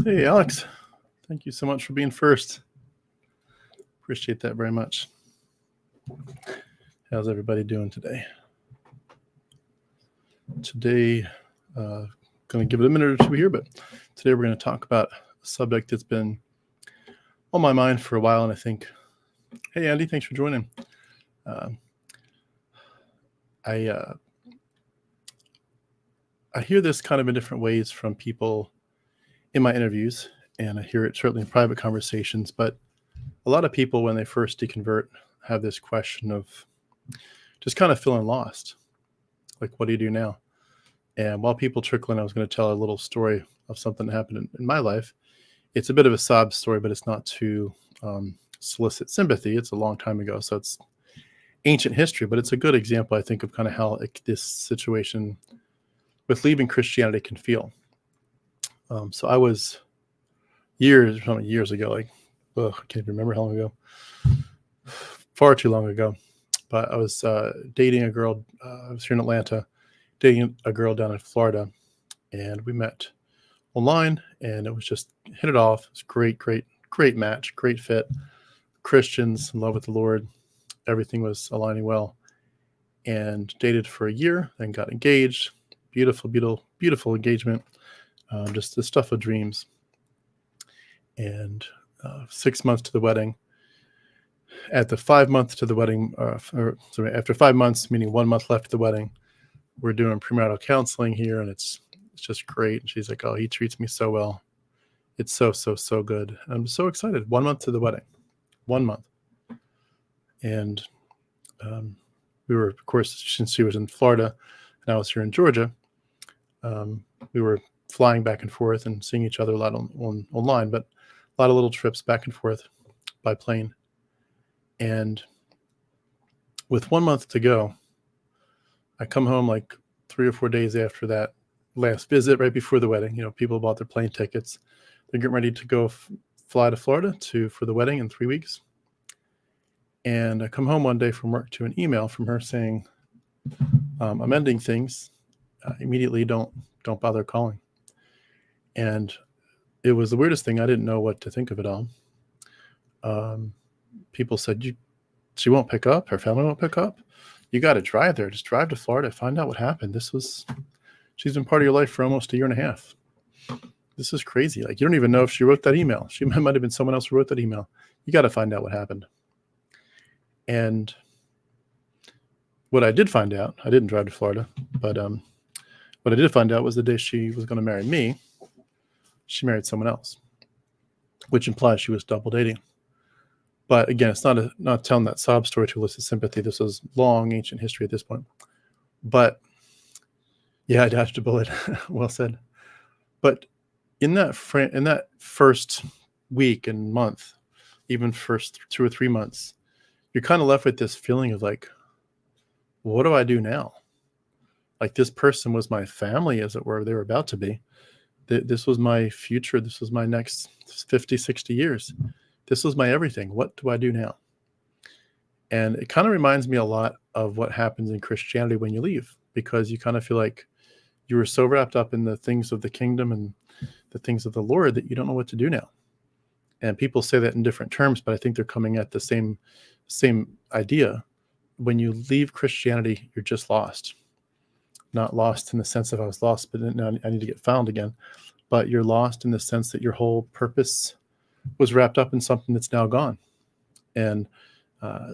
Hey, Alex. Thank you so much for being first. Appreciate that very much. How's everybody doing today? Today, going to give it a minute or two here, but today we're going to talk about a subject that's been on my mind for a while, and I think, hey, Andy, thanks for joining. I hear this kind of in different ways from people in my interviews, and I hear it certainly in private conversations, but a lot of people, when they first deconvert, have this question of just kind of feeling lost. Like, what do you do now? And while people trickle in, I was going to tell a little story of something that happened in my life. It's a bit of a sob story, but it's not to solicit sympathy. It's a long time ago, so it's ancient history, but it's a good example, I think, of kind of how this situation with leaving Christianity can feel. So I was years ago, like, I can't even remember how long ago, far too long ago, but I was dating a girl. I was here in Atlanta, dating a girl down in Florida, and we met online, and it was just hit it off. It was great match, great fit. Christians, in love with the Lord. Everything was aligning well, and dated for a year, then got engaged. Beautiful engagement. Just the stuff of dreams. And 6 months to the wedding. At the 5 months to the wedding, after 5 months, meaning 1 month left of the wedding, we're doing premarital counseling here, and it's just great. And she's like, "Oh, he treats me so well. It's so good." And I'm so excited. 1 month to the wedding, 1 month. And we were, of course, since she was in Florida and I was here in Georgia, we were flying back and forth and seeing each other a lot online, but a lot of little trips back and forth by plane. And with 1 month to go, I come home like 3 or 4 days after that last visit, right before the wedding. You know, people bought their plane tickets. They're getting ready to go fly to Florida for the wedding in 3 weeks. And I come home one day from work to an email from her saying, "I'm ending things. Immediately, don't bother calling." And it was the weirdest thing. I didn't know what to think of it all. People said, she won't pick up. Her family won't pick up. You got to drive there. Just drive to Florida. Find out what happened. She's been part of your life for almost a year and a half. This is crazy. Like, you don't even know if she wrote that email. She might have been someone else who wrote that email. You got to find out what happened. And what I did find out, I didn't drive to Florida, but what I did find out was the day she was going to marry me, she married someone else, which implies she was double dating. But again, it's not telling that sob story to elicit sympathy. This was long ancient history at this point. But yeah, I dodged a bullet. Well said. But in that first week and month, even first 2 or 3 months, you're kind of left with this feeling of like, what do I do now? Like, this person was my family, as it were. They were about to be. This was my future. This was my next 50, 60 years. This was my everything. What do I do now? And it kind of reminds me a lot of what happens in Christianity when you leave, because you kind of feel like you were so wrapped up in the things of the kingdom and the things of the Lord that you don't know what to do now. And people say that in different terms, but I think they're coming at the same idea. When you leave Christianity, you're just lost. Not lost in the sense of I was lost, but now I need to get found again. But you're lost in the sense that your whole purpose was wrapped up in something that's now gone. And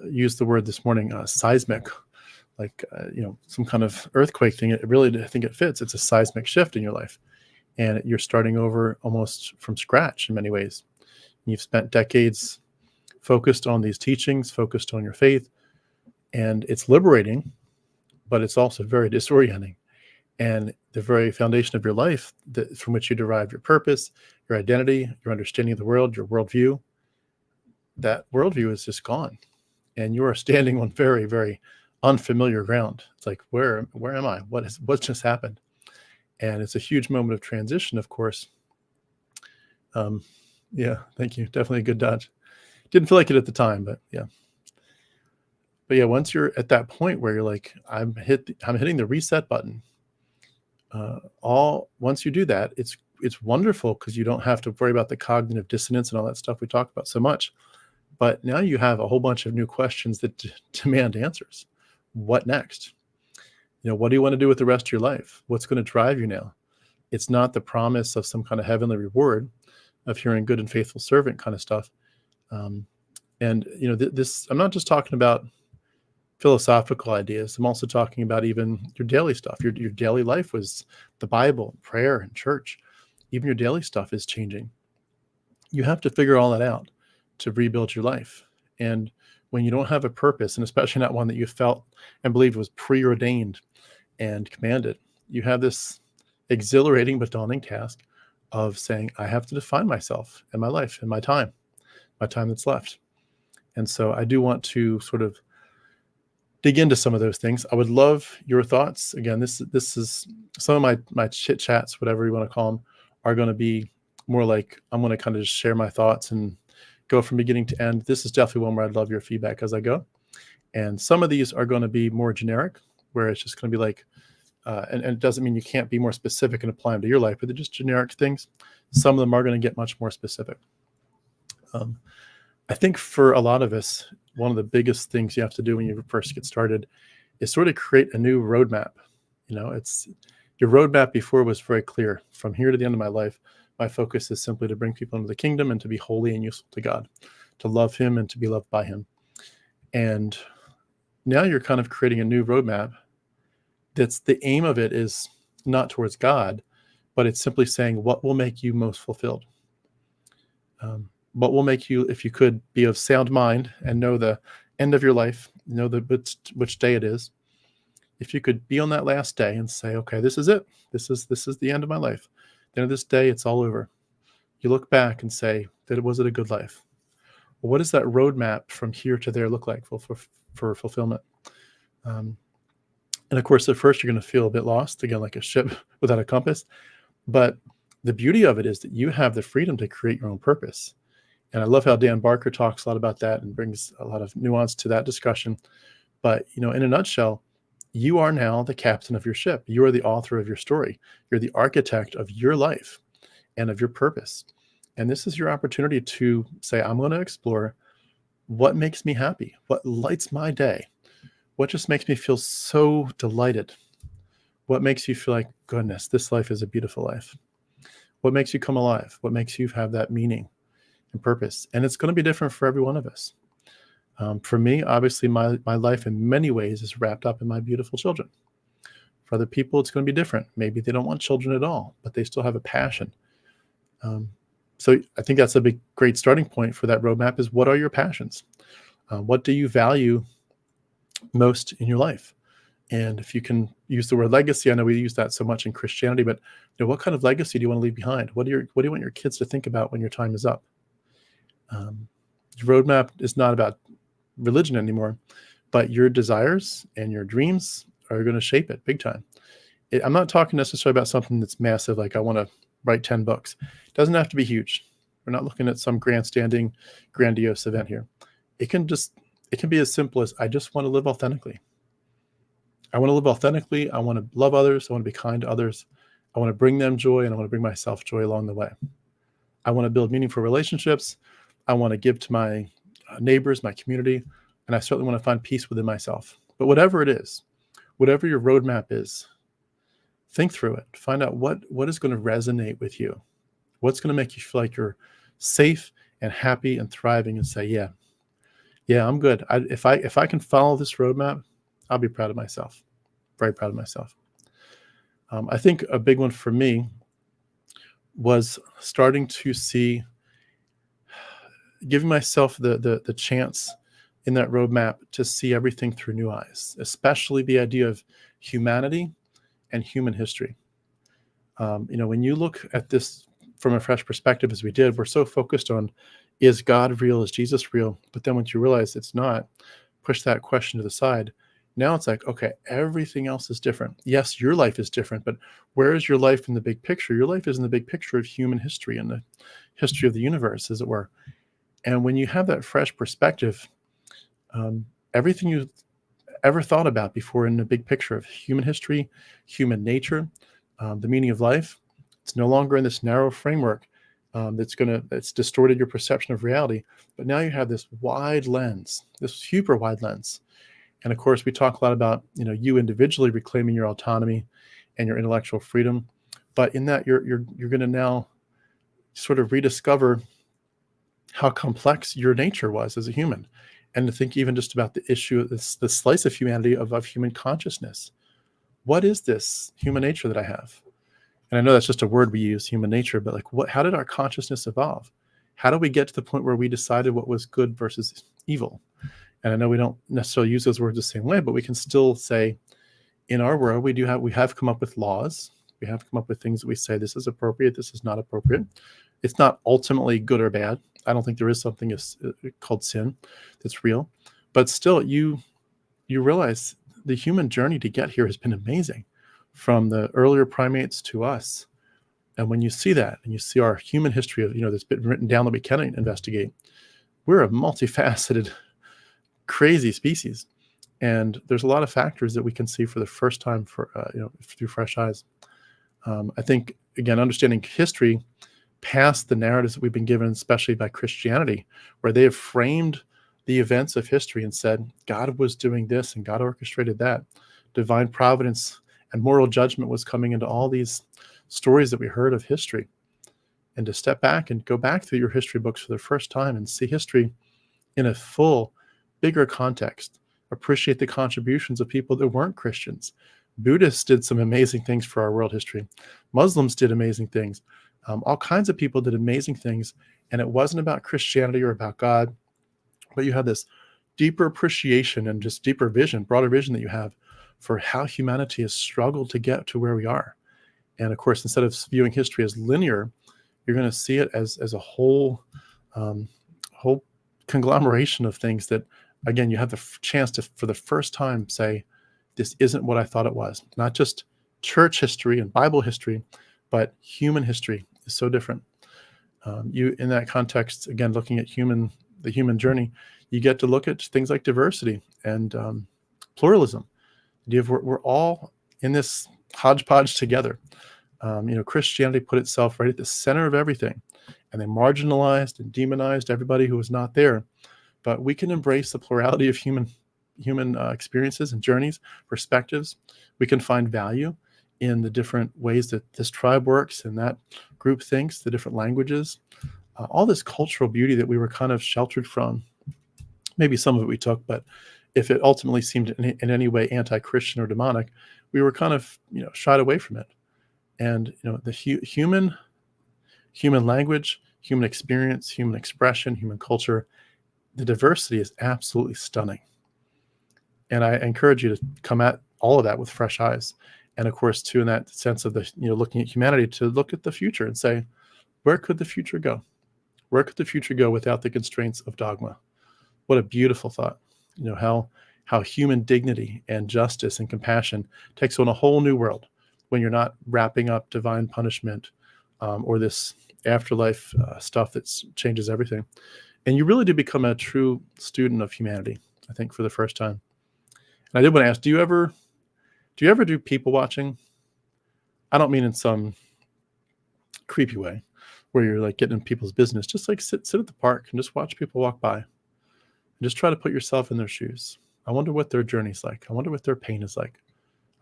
used the word this morning, seismic, like some kind of earthquake thing. It really, I think it fits. It's a seismic shift in your life, and you're starting over almost from scratch in many ways. You've spent decades focused on these teachings, focused on your faith, and it's liberating, but it's also very disorienting. And the very foundation of your life, from which you derive your purpose, your identity, your understanding of the world, your worldview, that worldview is just gone. And you are standing on very, very unfamiliar ground. It's like, where am I? What's just happened? And it's a huge moment of transition, of course. Yeah, thank you. Definitely a good dodge. Didn't feel like it at the time, but yeah. But yeah, once you're at that point where you're like, I'm hitting the reset button. Once you do that, it's wonderful because you don't have to worry about the cognitive dissonance and all that stuff we talk about so much. But now you have a whole bunch of new questions that demand answers. What next? What do you want to do with the rest of your life? What's going to drive you now? It's not the promise of some kind of heavenly reward of hearing good and faithful servant kind of stuff. And this, I'm not just talking about philosophical ideas. I'm also talking about even your daily stuff. Your daily life was the Bible, prayer, and church. Even your daily stuff is changing. You have to figure all that out to rebuild your life. And when you don't have a purpose, and especially not one that you felt and believed was preordained and commanded, you have this exhilarating but daunting task of saying, I have to define myself and my life and my time that's left. And so I do want to sort of dig into some of those things. I would love your thoughts. Again, this is some of my chit chats, whatever you want to call them, are going to be more like I'm going to kind of just share my thoughts and go from beginning to end. This is definitely one where I'd love your feedback as I go. And some of these are going to be more generic, where it's just going to be like, and it doesn't mean you can't be more specific and apply them to your life, but they're just generic things. Some of them are going to get much more specific. I think for a lot of us, one of the biggest things you have to do when you first get started is sort of create a new roadmap. It's your roadmap before was very clear. From here to the end of my life, my focus is simply to bring people into the kingdom and to be holy and useful to God, to love him and to be loved by him. And now you're kind of creating a new roadmap. That's the aim of it is not towards God, but it's simply saying what will make you most fulfilled. What will make you, if you could, be of sound mind and know the end of your life, know which day it is. If you could be on that last day and say, okay, this is it. This is the end of my life. At the end of this day, it's all over. You look back and say, was it a good life? Well, what does that roadmap from here to there look like for fulfillment? And of course, at first, you're going to feel a bit lost, again, like a ship without a compass. But the beauty of it is that you have the freedom to create your own purpose. And I love how Dan Barker talks a lot about that and brings a lot of nuance to that discussion. But, in a nutshell, you are now the captain of your ship. You are the author of your story. You're the architect of your life and of your purpose. And this is your opportunity to say, I'm going to explore what makes me happy, what lights my day, what just makes me feel so delighted, what makes you feel like, goodness, this life is a beautiful life, what makes you come alive, what makes you have that meaning and purpose. And it's going to be different for every one of us. For me, obviously, my life in many ways is wrapped up in my beautiful children. For other people, it's going to be different. Maybe they don't want children at all, but they still have a passion. So I think that's a great starting point for that roadmap is, what are your passions? What do you value most in your life? And if you can use the word legacy, I know we use that so much in Christianity, but what kind of legacy do you want to leave behind? What do you want your kids to think about when your time is up? Your roadmap is not about religion anymore, but your desires and your dreams are going to shape it big time. I'm not talking necessarily about something that's massive, like I want to write 10 books. It doesn't have to be huge. We're not looking at some grandstanding, grandiose event here. It can be as simple as, I just want to live authentically. I want to live authentically. I want to love others. I want to be kind to others. I want to bring them joy, and I want to bring myself joy along the way. I want to build meaningful relationships. I want to give to my neighbors, my community, and I certainly want to find peace within myself. But whatever it is, whatever your roadmap is, think through it. Find out what is going to resonate with you. What's going to make you feel like you're safe and happy and thriving, and say, yeah, I'm good. If I can follow this roadmap, I'll be proud of myself. Very proud of myself. I think a big one for me was starting to see, giving myself the chance in that roadmap to see everything through new eyes, especially the idea of humanity and human history. When you look at this from a fresh perspective, as we did, we're so focused on, is God real? Is Jesus real? But then once you realize it's not, push that question to the side. Now it's like, okay, everything else is different. Yes, your life is different, but where is your life in the big picture? Your life is in the big picture of human history and the history of the universe, as it were. And when you have that fresh perspective, everything you ever thought about before in the big picture of human history, human nature, the meaning of life, It's no longer in this narrow framework that's distorted your perception of reality. But now you have this wide lens, this super wide lens. And of course, we talk a lot about, you individually reclaiming your autonomy and your intellectual freedom. But in that, you're going to now sort of rediscover how complex your nature was as a human, and to think even just about the issue, the slice of humanity of human consciousness. What is this human nature that I have? And I know that's just a word we use, human nature, but like, how did our consciousness evolve? How do we get to the point where we decided what was good versus evil? And I know we don't necessarily use those words the same way, but we can still say, in our world, we have come up with laws. We have come up with things that we say, this is appropriate, this is not appropriate. It's not ultimately good or bad. I don't think there is something called sin that's real. But still, you realize the human journey to get here has been amazing, from the earlier primates to us. And when you see that, and you see our human history of, that's been written down that we can investigate, we're a multifaceted, crazy species. And there's a lot of factors that we can see for the first time through fresh eyes. I think, again, understanding history past the narratives that we've been given, especially by Christianity, where they have framed the events of history and said, God was doing this and God orchestrated that. Divine providence and moral judgment was coming into all these stories that we heard of history. And to step back and go back through your history books for the first time and see history in a full, bigger context, appreciate the contributions of people that weren't Christians. Buddhists did some amazing things for our world history. Muslims did amazing things. All kinds of people did amazing things. And it wasn't about Christianity or about God, but you have this deeper appreciation and just deeper vision, broader vision that you have for how humanity has struggled to get to where we are. And of course, instead of viewing history as linear, you're going to see it as a whole conglomeration of things that, again, you have the chance to, for the first time, say, this isn't what I thought it was. Not just church history and Bible history, but human history is so different. You, in that context, again, looking at the human journey, you get to look at things like diversity and pluralism. We're all in this hodgepodge together. Christianity put itself right at the center of everything, and they marginalized and demonized everybody who was not there. But we can embrace the plurality of human experiences and journeys, perspectives. We can find value in the different ways that this tribe works and that group thinks, the different languages, all this cultural beauty that we were kind of sheltered from. Maybe some of it we took, but if it ultimately seemed in any way anti-Christian or demonic, we were kind of shied away from it. And the human language, human experience, human expression, human culture, the diversity is absolutely stunning. And I encourage you to come at all of that with fresh eyes. And of course, too, in that sense of looking at humanity, to look at the future and say, where could the future go? Where could the future go without the constraints of dogma? What a beautiful thought. How human dignity and justice and compassion takes on a whole new world when you're not wrapping up divine punishment or this afterlife stuff that changes everything. And you really do become a true student of humanity, I think, for the first time. And I did want to ask, do you ever do people watching? I don't mean in some creepy way where you're like getting in people's business. Just like sit at the park and just watch people walk by. And just try to put yourself in their shoes. I wonder what their journey's like. I wonder what their pain is like.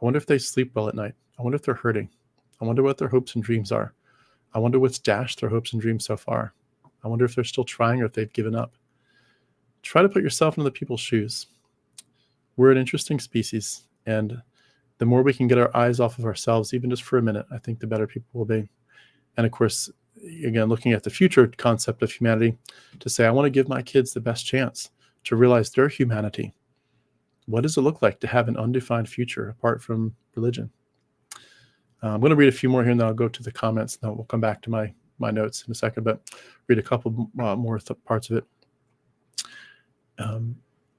I wonder if they sleep well at night. I wonder if they're hurting. I wonder what their hopes and dreams are. I wonder what's dashed their hopes and dreams so far. I wonder if they're still trying or if they've given up. Try to put yourself into the people's shoes. We're an interesting species, and the more we can get our eyes off of ourselves, even just for a minute, I think the better people will be. And of course, again, looking at the future concept of humanity, to say, I want to give my kids the best chance to realize their humanity. What does it look like to have an undefined future apart from religion? I'm going to read a few more here, and then I'll go to the comments, and then we'll come back to my notes in a second, but read a couple more parts of it.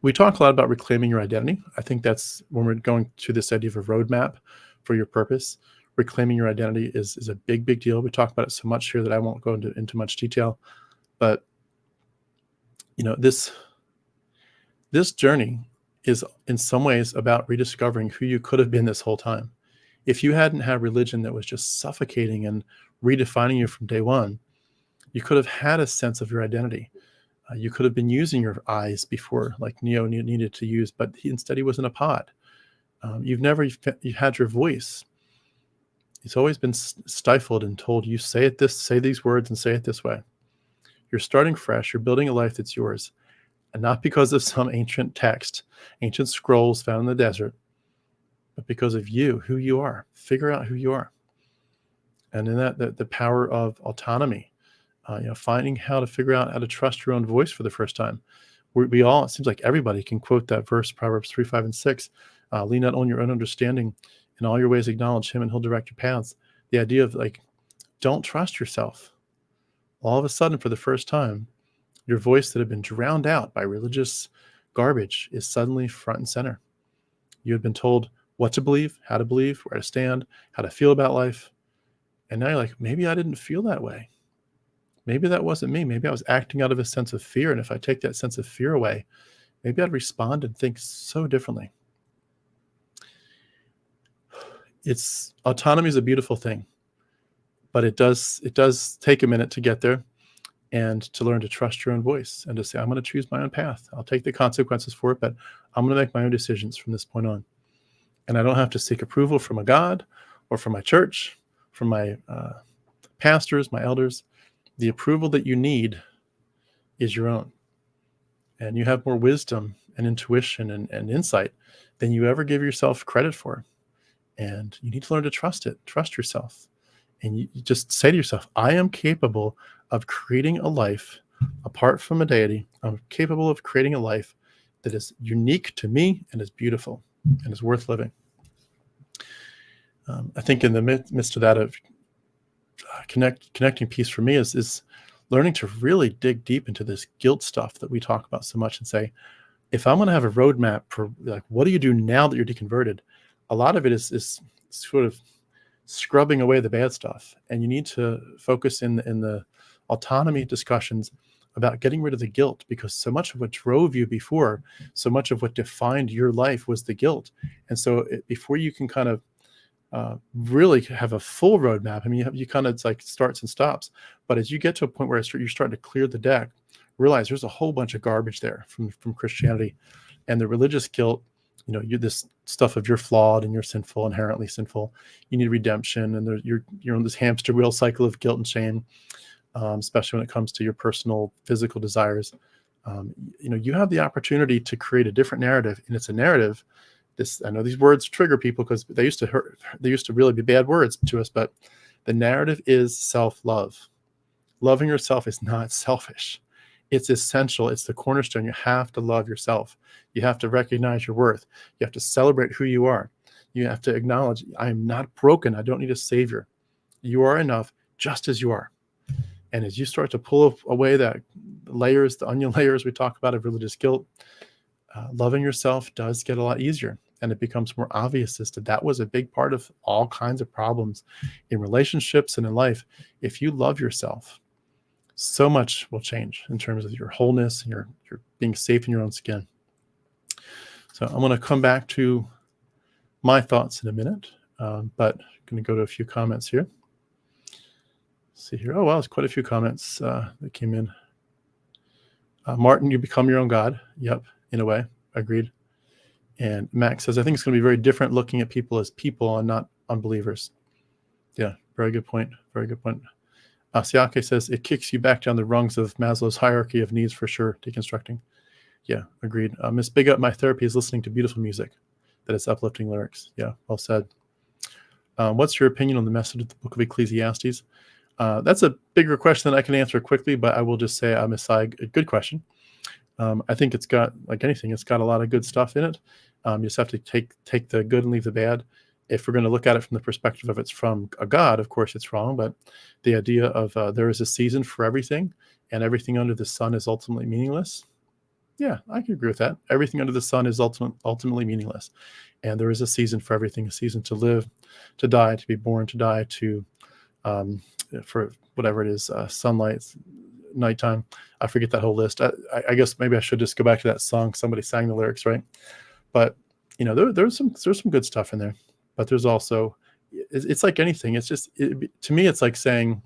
We talk a lot about reclaiming your identity. I think that's when we're going to this idea of a roadmap for your purpose. Reclaiming your identity is a big, big deal. We talk about it so much here that I won't go into much detail. But this journey is in some ways about rediscovering who you could have been this whole time. If you hadn't had religion that was just suffocating and redefining you from day one, you could have had a sense of your identity. You could have been using your eyes before, like Neo needed to use, but instead he was in a pod. You've never you had your voice. It's always been stifled and told, you say these words and say it this way. You're starting fresh. You're building a life that's yours. And not because of some ancient text, ancient scrolls found in the desert, but because of you, who you are. Figure out who you are. And in that, the power of autonomy, finding how to figure out how to trust your own voice for the first time. We all, it seems like everybody can quote that verse, Proverbs 3, 5, and 6. Lean not on your own understanding. In all your ways acknowledge him and he'll direct your paths. The idea of don't trust yourself. All of a sudden, for the first time, your voice that had been drowned out by religious garbage is suddenly front and center. You had been told what to believe, how to believe, where to stand, how to feel about life. And now you're like, maybe I didn't feel that way. Maybe that wasn't me. Maybe I was acting out of a sense of fear. And if I take that sense of fear away, maybe I'd respond and think so differently. Autonomy is a beautiful thing, but it does take a minute to get there and to learn to trust your own voice and to say, I'm going to choose my own path. I'll take the consequences for it, but I'm going to make my own decisions from this point on. And I don't have to seek approval from a God or from my church, from my pastors, my elders. The approval that you need is your own. And you have more wisdom and intuition and insight than you ever give yourself credit for. And you need to learn to trust it, trust yourself. And you just say to yourself, I am capable of creating a life apart from a deity. I'm capable of creating a life that is unique to me and is beautiful and is worth living. I think in the midst of that, of connecting piece for me is learning to really dig deep into this guilt stuff that we talk about so much and say, if I'm going to have a roadmap for what do you do now that you're deconverted? A lot of it is sort of scrubbing away the bad stuff. And you need to focus in the autonomy discussions about getting rid of the guilt, because so much of what drove you before, so much of what defined your life was the guilt. And so before you can kind of really have a full roadmap, I mean, you kind of, it's like starts and stops. But as you get to a point where you're starting to clear the deck, realize there's a whole bunch of garbage there from Christianity and the religious guilt. You're this stuff of you're flawed and you're sinful, inherently sinful. You need redemption, and you're on this hamster wheel cycle of guilt and shame, especially when it comes to your personal physical desires. You have the opportunity to create a different narrative, and it's a narrative. I know these words trigger people because they used to hurt. They used to really be bad words to us, but the narrative is self-love. Loving yourself is not selfish. It's essential. It's the cornerstone. You have to love yourself. You have to recognize your worth. You have to celebrate who you are. You have to acknowledge, I am not broken. I don't need a savior. You are enough just as you are. And as you start to pull away that layers, the onion layers we talk about of religious guilt, loving yourself does get a lot easier. And it becomes more obvious as to that was a big part of all kinds of problems in relationships and in life. If you love yourself, so much will change in terms of your wholeness and your being safe in your own skin. So I'm going to come back to my thoughts in a minute, but I'm going to go to a few comments here. Let's see here. Oh, wow, there's quite a few comments that came in. Martin, you become your own God. Yep, in a way. Agreed. And Max says, I think it's going to be very different looking at people as people and not unbelievers. Yeah, very good point. Very good point. Siake says, it kicks you back down the rungs of Maslow's hierarchy of needs for sure, deconstructing. Yeah, agreed. Miss Big Up, my therapy is listening to beautiful music that is uplifting lyrics. Yeah, well said. What's your opinion on the message of the book of Ecclesiastes? That's a bigger question than I can answer quickly, but I will just say, Miss Sai, a good question. I think it's got, like anything, it's got a lot of good stuff in it. You just have to take the good and leave the bad. If we're going to look at it from the perspective of it's from a God, of course it's wrong, but the idea of there is a season for everything and everything under the sun is ultimately meaningless. Yeah, I can agree with that. Everything under the sun is ultimately meaningless. And there is a season for everything, a season to live, to die, to be born, to die, to, for whatever it is, sunlight, nighttime. I forget that whole list. I guess maybe I should just go back to that song. Somebody sang the lyrics, right? But, there's some good stuff in there. But there's also, it's like anything. It's just, to me, it's like saying,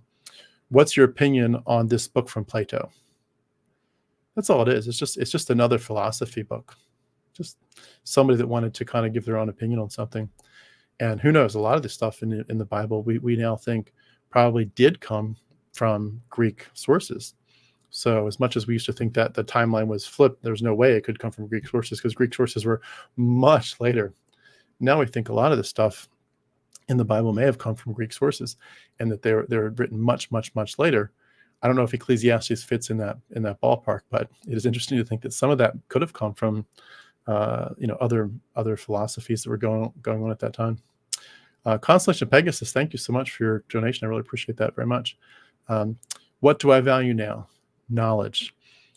what's your opinion on this book from Plato? That's all it is. It's just another philosophy book. Just somebody that wanted to kind of give their own opinion on something. And who knows, a lot of this stuff in the Bible, we now think probably did come from Greek sources. So as much as we used to think that the timeline was flipped, there's no way it could come from Greek sources, because Greek sources were much later. Now we think a lot of this stuff in the Bible may have come from Greek sources, and that they're written much, much, much later. I don't know if Ecclesiastes fits in that ballpark, but it is interesting to think that some of that could have come from other philosophies that were going on at that time. Constellation Pegasus, thank you so much for your donation. I really appreciate that very much. What do I value now? Knowledge.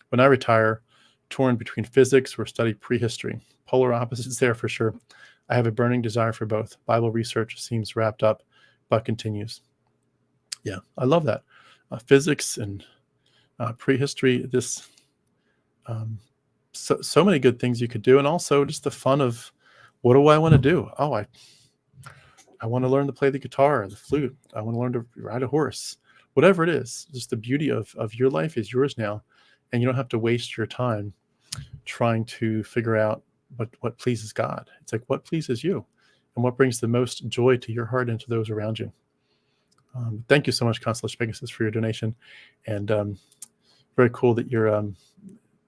When I retire, torn between physics or study prehistory. Polar opposites there for sure. I have a burning desire for both. Bible research seems wrapped up, but continues. Yeah, I love that. Physics and prehistory, so many good things you could do. And also just the fun of, what do I want to do? Oh, I want to learn to play the guitar or the flute. I want to learn to ride a horse. Whatever it is, just the beauty of your life is yours now. And you don't have to waste your time trying to figure out what pleases God. It's like, what pleases you and what brings the most joy to your heart and to those around you. Thank you so much, Constellation Pegasus, for your donation. And very cool that you're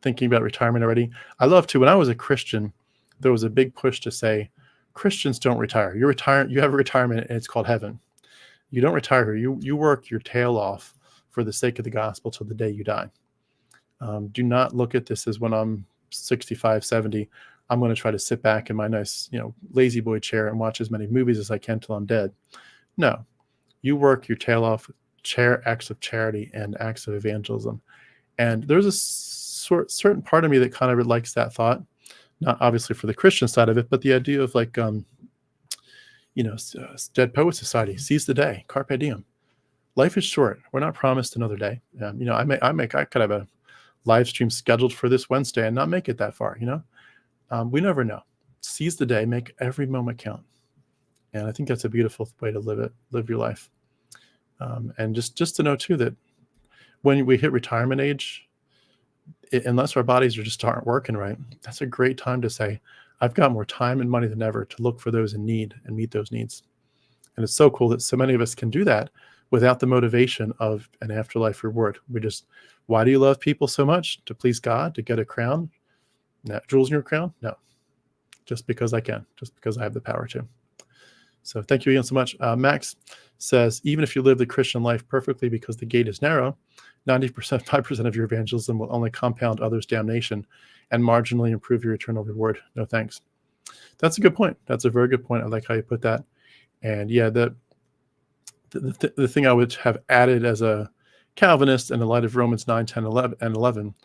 thinking about retirement already. I love to, when I was a Christian, there was a big push to say, Christians don't retire. You have a retirement, and it's called heaven. You don't retire. You work your tail off for the sake of the gospel till the day you die. Do not look at this as, when I'm 65, 70, I'm going to try to sit back in my nice, lazy boy chair and watch as many movies as I can till I'm dead. No, you work your tail off, acts of charity and acts of evangelism. And there's a certain part of me that kind of likes that thought, not obviously for the Christian side of it, but the idea of like, Dead Poet Society, seize the day, carpe diem. Life is short. We're not promised another day. I could have a live stream scheduled for this Wednesday and not make it that far. We never know. Seize the day, make every moment count. And I think that's a beautiful way to live your life. And just to know too that when we hit retirement age, unless our bodies aren't working right, that's a great time to say, I've got more time and money than ever to look for those in need and meet those needs. And it's so cool that so many of us can do that without the motivation of an afterlife reward. Why do you love people so much? To please God, to get a crown? Jewels in your crown? No. Just because I can, just because I have the power to. So thank you again so much. Max says, even if you live the Christian life perfectly because the gate is narrow, 5% of your evangelism will only compound others' damnation and marginally improve your eternal reward. No thanks. That's a good point. That's a very good point. I like how you put that. And yeah, the thing I would have added as a Calvinist in the light of Romans 9, 10, 11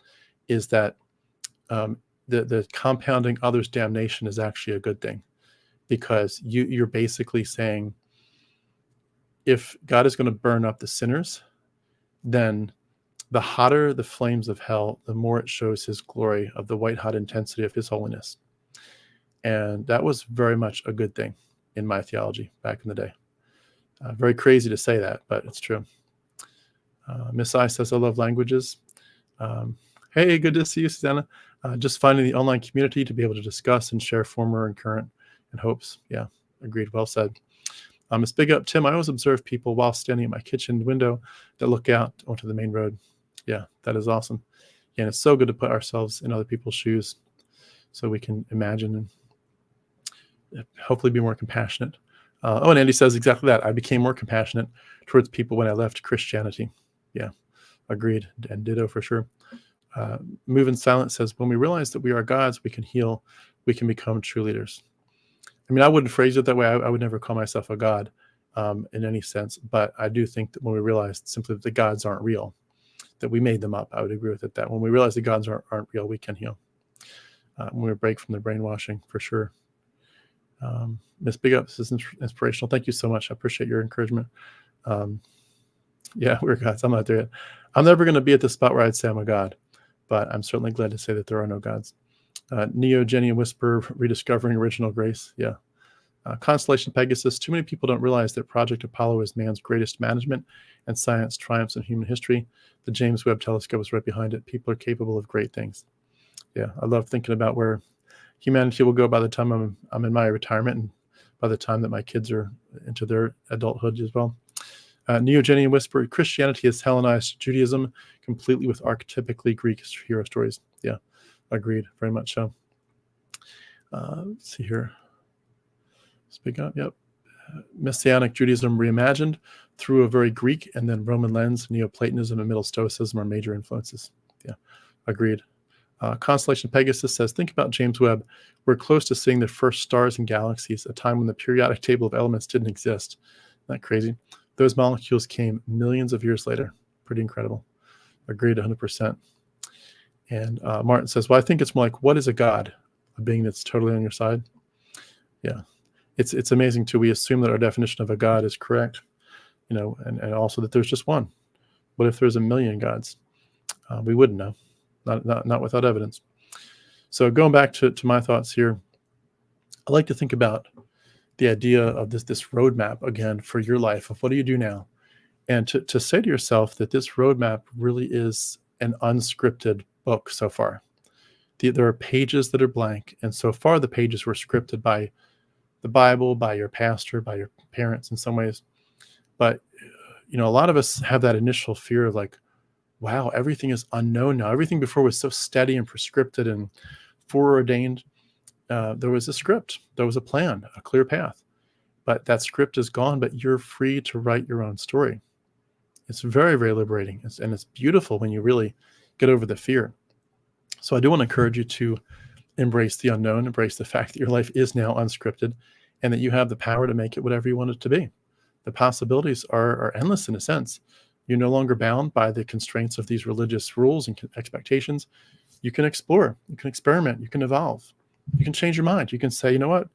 is that the compounding others' damnation is actually a good thing, because you're basically saying, if God is going to burn up the sinners, then the hotter the flames of hell, the more it shows his glory of the white hot intensity of his holiness. And that was very much a good thing in my theology back in the day. Very crazy to say that, but it's true. Miss I says, I love languages. Hey, good to see you, Susanna. Just finding the online community to be able to discuss and share former and current and hopes. Yeah, agreed. Well said. Miss Big Up, Tim, I always observe people while standing at my kitchen window that look out onto the main road. Yeah, that is awesome. Yeah, and it's so good to put ourselves in other people's shoes so we can imagine and hopefully be more compassionate. And Andy says exactly that. I became more compassionate towards people when I left Christianity. Yeah, agreed. And ditto for sure. Move in Silence says, when we realize that we are gods, we can heal, we can become true leaders. I mean, I wouldn't phrase it that way. I would never call myself a god in any sense. But I do think that when we realize simply that the gods aren't real, that we made them up, I would agree with it. That when we realize the gods aren't real, we can heal. When we break from the brainwashing, for sure. Miss Big Up, this is inspirational. Thank you so much. I appreciate your encouragement. Yeah, we're gods. I'm not there yet. I'm never going to be at the spot where I'd say I'm a god, but I'm certainly glad to say that there are no gods. Neo, Jenny, and Whisper, rediscovering original grace. Yeah, Constellation Pegasus, too many people don't realize that Project Apollo is man's greatest management and science triumphs in human history. The James Webb Telescope is right behind it. People are capable of great things. Yeah, I love thinking about where humanity will go by the time I'm in my retirement, and by the time that my kids are into their adulthood as well. Neogenian Whisper, Christianity has Hellenized Judaism completely with archetypically Greek hero stories. Yeah, agreed, very much so. Let's see here. Speak up, yep. Messianic Judaism reimagined through a very Greek and then Roman lens. Neoplatonism and Middle Stoicism are major influences. Yeah, agreed. Constellation Pegasus says, think about James Webb. We're close to seeing the first stars and galaxies, a time when the periodic table of elements didn't exist. Isn't that crazy? Those molecules came millions of years later. Pretty incredible. Agreed 100%. And Martin says, well, I think it's more like, what is a God? A being that's totally on your side? Yeah. It's amazing too. We assume that our definition of a God is correct, and also that there's just one. What if there's a million gods? We wouldn't know, not without evidence. So going back to my thoughts here, I like to think about the idea of this roadmap again for your life of what do you do now, and to say to yourself that this roadmap really is an unscripted book so far. There are pages that are blank, and so far the pages were scripted by the Bible, by your pastor, by your parents in some ways. But, a lot of us have that initial fear of like, wow, everything is unknown now. Everything before was so steady and prescripted and foreordained. There was a script, there was a plan, a clear path. But that script is gone, but you're free to write your own story. It's very, very liberating. And it's beautiful when you really get over the fear. So I do want to encourage you to embrace the unknown, embrace the fact that your life is now unscripted and that you have the power to make it whatever you want it to be. The possibilities are endless in a sense. You're no longer bound by the constraints of these religious rules and expectations. You can explore, you can experiment, you can evolve, you can change your mind. You can say, you know what,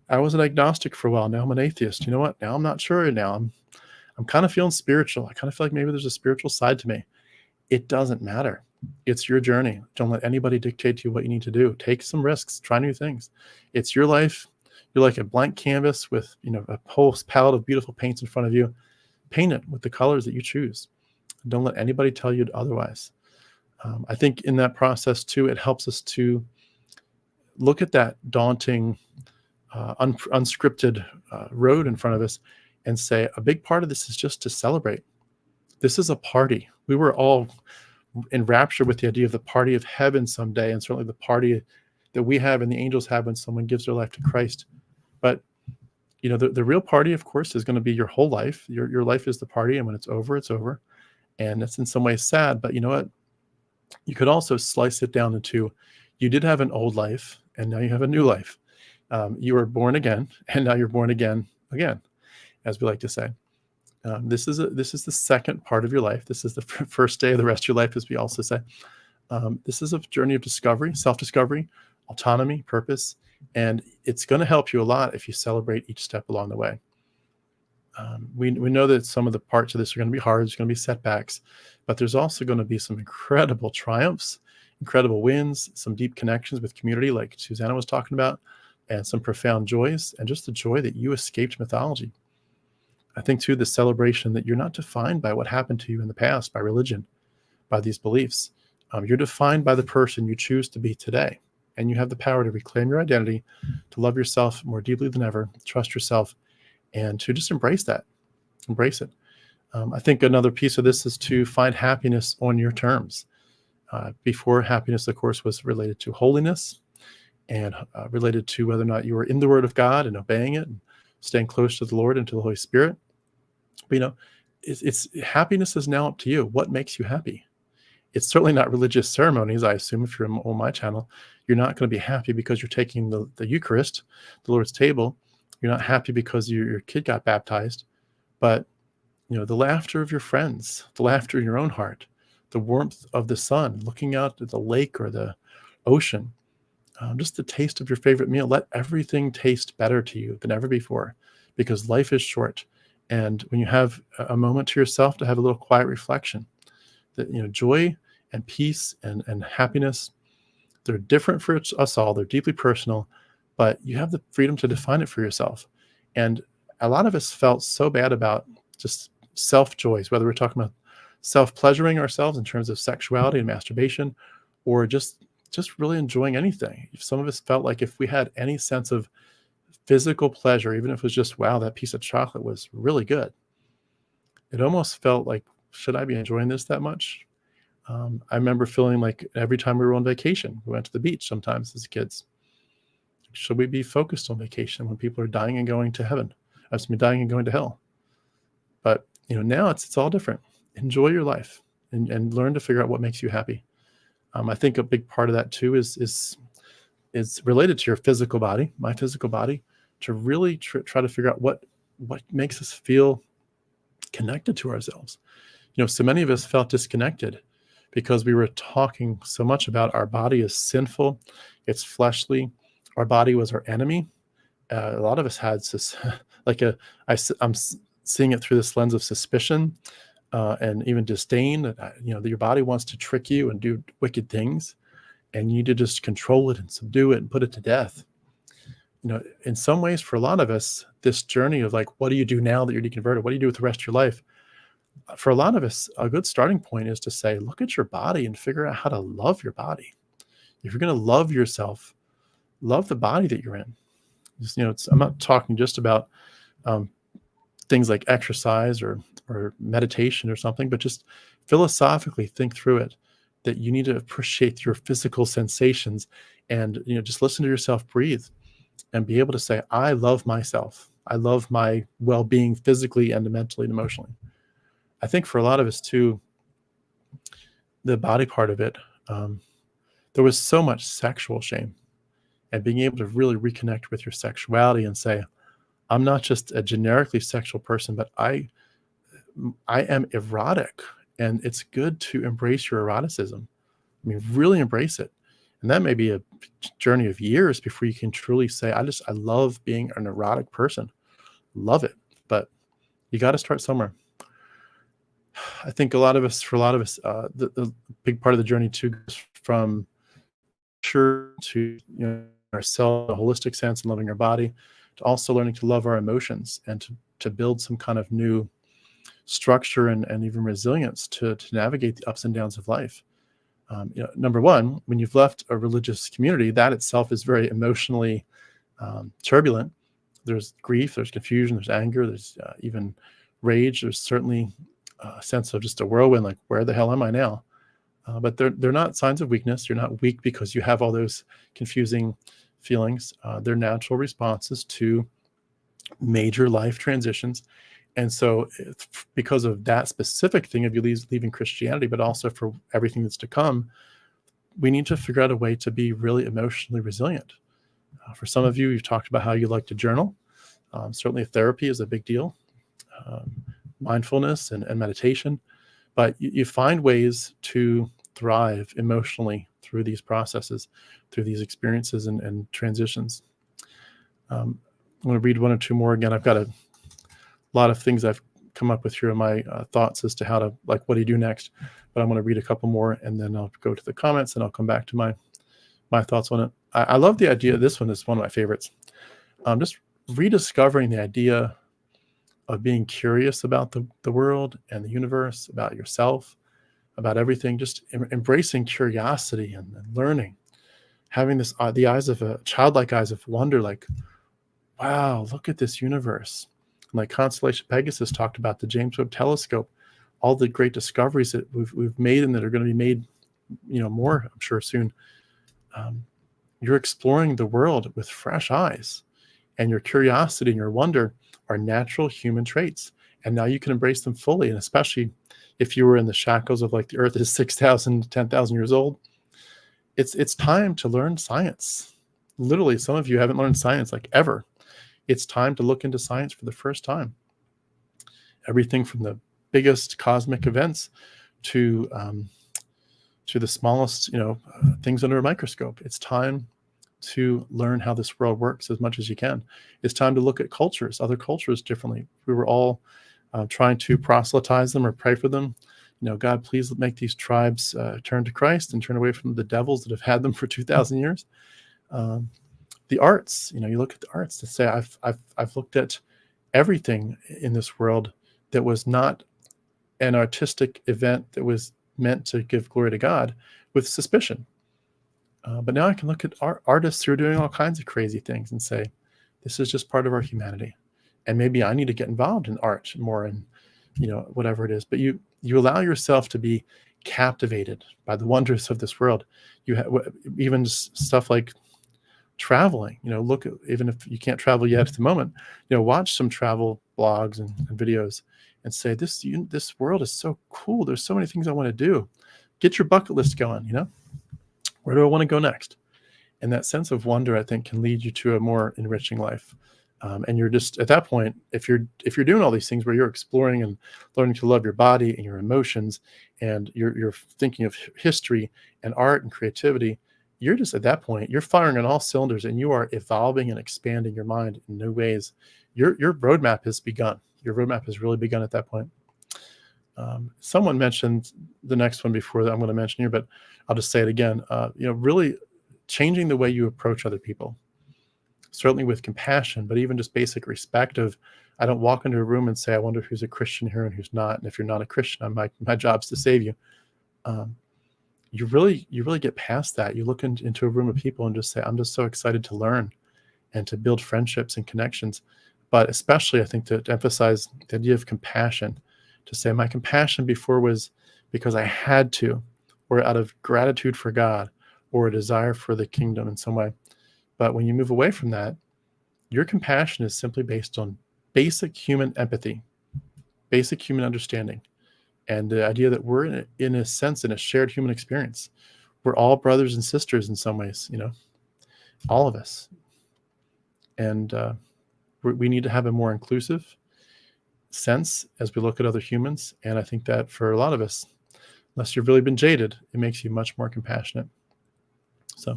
I was an agnostic for a while, now I'm an atheist. You know what, now I'm not sure, now I'm kind of feeling spiritual. I kind of feel like maybe there's a spiritual side to me. It doesn't matter. It's your journey. Don't let anybody dictate to you what you need to do. Take some risks, try new things. It's your life. You're like a blank canvas with, a whole palette of beautiful paints in front of you. Paint it with the colors that you choose. Don't let anybody tell you otherwise. I think in that process too, it helps us to look at that daunting, unscripted road in front of us and say, a big part of this is just to celebrate. This is a party. We were all enraptured with the idea of the party of heaven someday, and certainly the party that we have and the angels have when someone gives their life to Christ. But the real party, of course, is going to be your whole life. Your life is the party, and when it's over, it's over. And it's in some ways sad, but you know what? You could also slice it down into, you did have an old life, and now you have a new life. You were born again, and now you're born again, as we like to say. This is the second part of your life. This is the first day of the rest of your life, as we also say. This is a journey of discovery, self-discovery, autonomy, purpose, and it's going to help you a lot if you celebrate each step along the way. We know that some of the parts of this are going to be hard. There's going to be setbacks, but there's also going to be some incredible triumphs, incredible wins, some deep connections with community like Susanna was talking about, and some profound joys, and just the joy that you escaped mythology. I think too, the celebration that you're not defined by what happened to you in the past, by religion, by these beliefs. You're defined by the person you choose to be today. And you have the power to reclaim your identity, to love yourself more deeply than ever, trust yourself, and to just embrace that. Embrace it. I think another piece of this is to find happiness on your terms. Before, happiness, of course, was related to holiness and related to whether or not you were in the Word of God and obeying it and staying close to the Lord and to the Holy Spirit. But, it's happiness is now up to you. What makes you happy? It's certainly not religious ceremonies. I assume if you're on my channel, you're not going to be happy because you're taking the Eucharist, the Lord's table. You're not happy because your kid got baptized, but the laughter of your friends, the laughter in your own heart, the warmth of the sun, looking out at the lake or the ocean, just the taste of your favorite meal. Let everything taste better to you than ever before, because life is short. And when you have a moment to yourself to have a little quiet reflection, that joy and peace and happiness, they're different for us all. They're deeply personal, but you have the freedom to define it for yourself. And a lot of us felt so bad about just self-joys, whether we're talking about self-pleasuring ourselves in terms of sexuality and masturbation, or just really enjoying anything. Some of us felt like if we had any sense of physical pleasure, even if it was just, wow, that piece of chocolate was really good, it almost felt like, should I be enjoying this that much? I remember feeling like every time we were on vacation, we went to the beach sometimes as kids. Should we be focused on vacation when people are dying and going to heaven? Excuse me, dying and going to hell. But now it's all different. Enjoy your life and learn to figure out what makes you happy. I think a big part of that too is related to your physical body, my physical body, to really try to figure out what makes us feel connected to ourselves. So many of us felt disconnected because we were talking so much about our body is sinful, it's fleshly, our body was our enemy. A lot of us had this, I'm seeing it through this lens of suspicion and even disdain. That your body wants to trick you and do wicked things, and you need to just control it and subdue it and put it to death. In some ways, for a lot of us, this journey of like, what do you do now that you're deconverted? What do you do with the rest of your life? For a lot of us, a good starting point is to say, look at your body and figure out how to love your body. If you're going to love yourself, love the body that you're in. I'm not talking just about things like exercise or meditation or something, but just philosophically think through it, that you need to appreciate your physical sensations and just listen to yourself breathe and be able to say, I love myself. I love my well-being physically and mentally and emotionally. I think for a lot of us too, the body part of it, there was so much sexual shame, and being able to really reconnect with your sexuality and say, I'm not just a generically sexual person, but I am erotic, and it's good to embrace your eroticism. I mean, really embrace it. And that may be a journey of years before you can truly say, I love being an erotic person. Love it. But you got to start somewhere. I think for a lot of us, the big part of the journey too goes from sure to ourselves, a holistic sense, and loving our body, to also learning to love our emotions and to build some kind of new structure and even resilience to navigate the ups and downs of life. Number one, when you've left a religious community, that itself is very emotionally turbulent. There's grief, there's confusion, there's anger, there's even rage. There's certainly a sense of just a whirlwind, like, where the hell am I now? But they're not signs of weakness. You're not weak because you have all those confusing feelings. They're natural responses to major life transitions. And so because of that specific thing of you leaving Christianity, but also for everything that's to come, we need to figure out a way to be really emotionally resilient. For some of you, you've talked about how you like to journal. Certainly therapy is a big deal. Mindfulness and meditation. But you find ways to thrive emotionally through these processes, through these experiences and transitions. I'm going to read one or two more again. I've got a lot of things I've come up with here in my thoughts as to how to, like, what do you do next? But I'm going to read a couple more, and then I'll go to the comments, and I'll come back to my thoughts on it. I love the idea. This one is one of my favorites. Just rediscovering the idea of being curious about the world and the universe, about yourself, about everything, just embracing curiosity and learning, having this the eyes of a childlike eyes of wonder, like, wow, look at this universe. And like Constellation Pegasus talked about, the James Webb Telescope, all the great discoveries that we've made and that are going to be made, more, I'm sure, soon. You're exploring the world with fresh eyes, and your curiosity and your wonder are natural human traits. And now you can embrace them fully. And especially if you were in the shackles of, like, the earth is 6,000 to 10,000 years old, it's time to learn science. Literally, some of you haven't learned science like ever. It's time to look into science for the first time. Everything from the biggest cosmic events to the smallest, things under a microscope. It's time to learn how this world works as much as you can. It's time to look at other cultures differently. We were all trying to proselytize them or pray for them. God, please make these tribes turn to Christ and turn away from the devils that have had them for 2,000 years. The arts, you look at the arts to say, I've looked at everything in this world that was not an artistic event that was meant to give glory to God with suspicion. But now I can look at artists who are doing all kinds of crazy things and say, this is just part of our humanity. And maybe I need to get involved in art more, and whatever it is. But you allow yourself to be captivated by the wonders of this world. Even stuff like traveling, look at, even if you can't travel yet at the moment, watch some travel blogs and videos and say, this world is so cool. There's so many things I want to do. Get your bucket list going, where do I want to go next? And that sense of wonder, I think, can lead you to a more enriching life. And you're just at that point, if you're doing all these things where you're exploring and learning to love your body and your emotions, and you're thinking of history and art and creativity, you're just at that point, you're firing on all cylinders, and you are evolving and expanding your mind in new ways. Your roadmap has begun. Your roadmap has really begun at that point. Someone mentioned the next one before that I'm going to mention here, but I'll just say it again. Really changing the way you approach other people, certainly with compassion, but even just basic respect of, I don't walk into a room and say, I wonder who's a Christian here and who's not. And if you're not a Christian, my job's to save you. You really get past that. You look into a room of people and just say, I'm just so excited to learn and to build friendships and connections. But especially, I think, to emphasize the idea of compassion, to say my compassion before was because I had to, or out of gratitude for God, or a desire for the kingdom in some way. But when you move away from that, your compassion is simply based on basic human empathy, basic human understanding, and the idea that we're in a sense in a shared human experience. We're all brothers and sisters in some ways, all of us. And we need to have a more inclusive sense as we look at other humans. And I think that for a lot of us, unless you've really been jaded, it makes you much more compassionate. So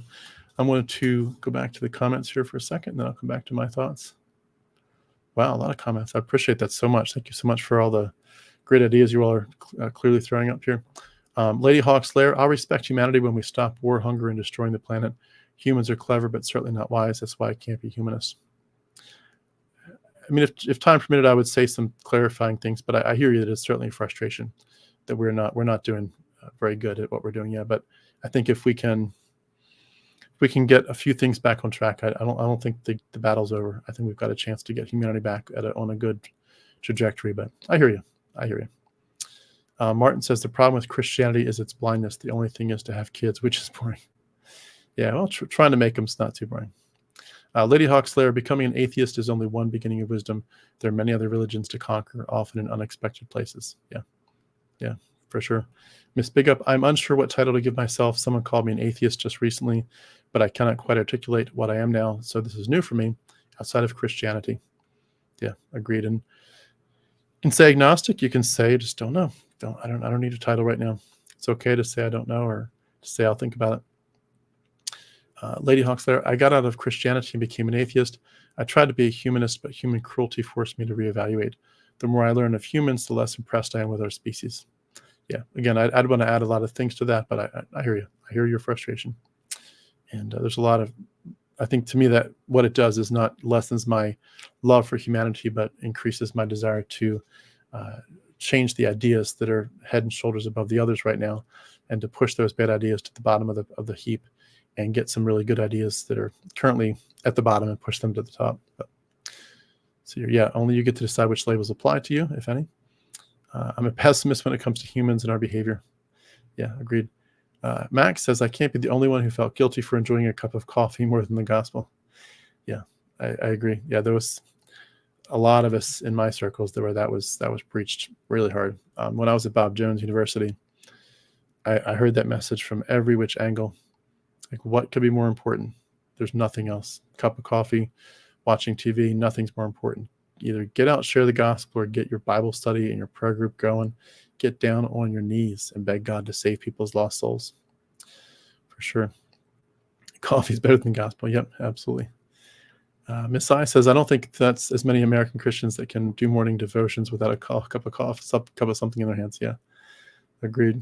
I'm going to go back to the comments here for a second, and then I'll come back to my thoughts. Wow, a lot of comments. I appreciate that so much. Thank you so much for all the great ideas you all are clearly throwing up here. Lady Hawk Slayer, I'll respect humanity when we stop war, hunger, and destroying the planet. Humans are clever, but certainly not wise. That's why I can't be humanist. I mean, if time permitted, I would say some clarifying things, but I hear you that it's certainly a frustration that we're not doing very good at what we're doing yet. But I think if we can get a few things back on track, I don't think the battle's over. I think we've got a chance to get humanity back on a good trajectory. But I hear you. Martin says the problem with Christianity is its blindness. The only thing is to have kids, which is boring. Yeah, well, trying to make them not too boring. Lady Hawk Slayer, becoming an atheist is only one beginning of wisdom. There are many other religions to conquer, often in unexpected places. Yeah, for sure. Miss Big Up, I'm unsure what title to give myself. Someone called me an atheist just recently, but I cannot quite articulate what I am now. So this is new for me outside of Christianity. Yeah, agreed. And you can say agnostic. You can say just don't know. I don't need a title right now. It's okay to say I don't know, or to say I'll think about it. Lady Hawk Slayer, I got out of Christianity and became an atheist. I tried to be a humanist, but human cruelty forced me to reevaluate. The more I learn of humans, the less impressed I am with our species. Yeah, again, I'd want to add a lot of things to that, but I hear you. I hear your frustration. And there's a lot of, I think to me that what it does is not lessens my love for humanity, but increases my desire to change the ideas that are head and shoulders above the others right now, and to push those bad ideas to the bottom of the heap, and get some really good ideas that are currently at the bottom and push them to the top. So yeah, only you get to decide which labels apply to you, if any. I'm a pessimist when it comes to humans and our behavior. Yeah, agreed. Max says, I can't be the only one who felt guilty for enjoying a cup of coffee more than the gospel. Yeah, I agree. Yeah, there was a lot of us in my circles that was preached really hard. When I was at Bob Jones University, I heard that message from every which angle. Like, what could be more important? There's nothing else. Cup of coffee, watching TV, nothing's more important. Either get out, share the gospel, or get your Bible study and your prayer group going. Get down on your knees and beg God to save people's lost souls. For sure. Coffee's better than gospel. Yep, absolutely. Miss I says, I don't think that's as many American Christians that can do morning devotions without a cup of coffee, cup of something in their hands. Yeah, agreed.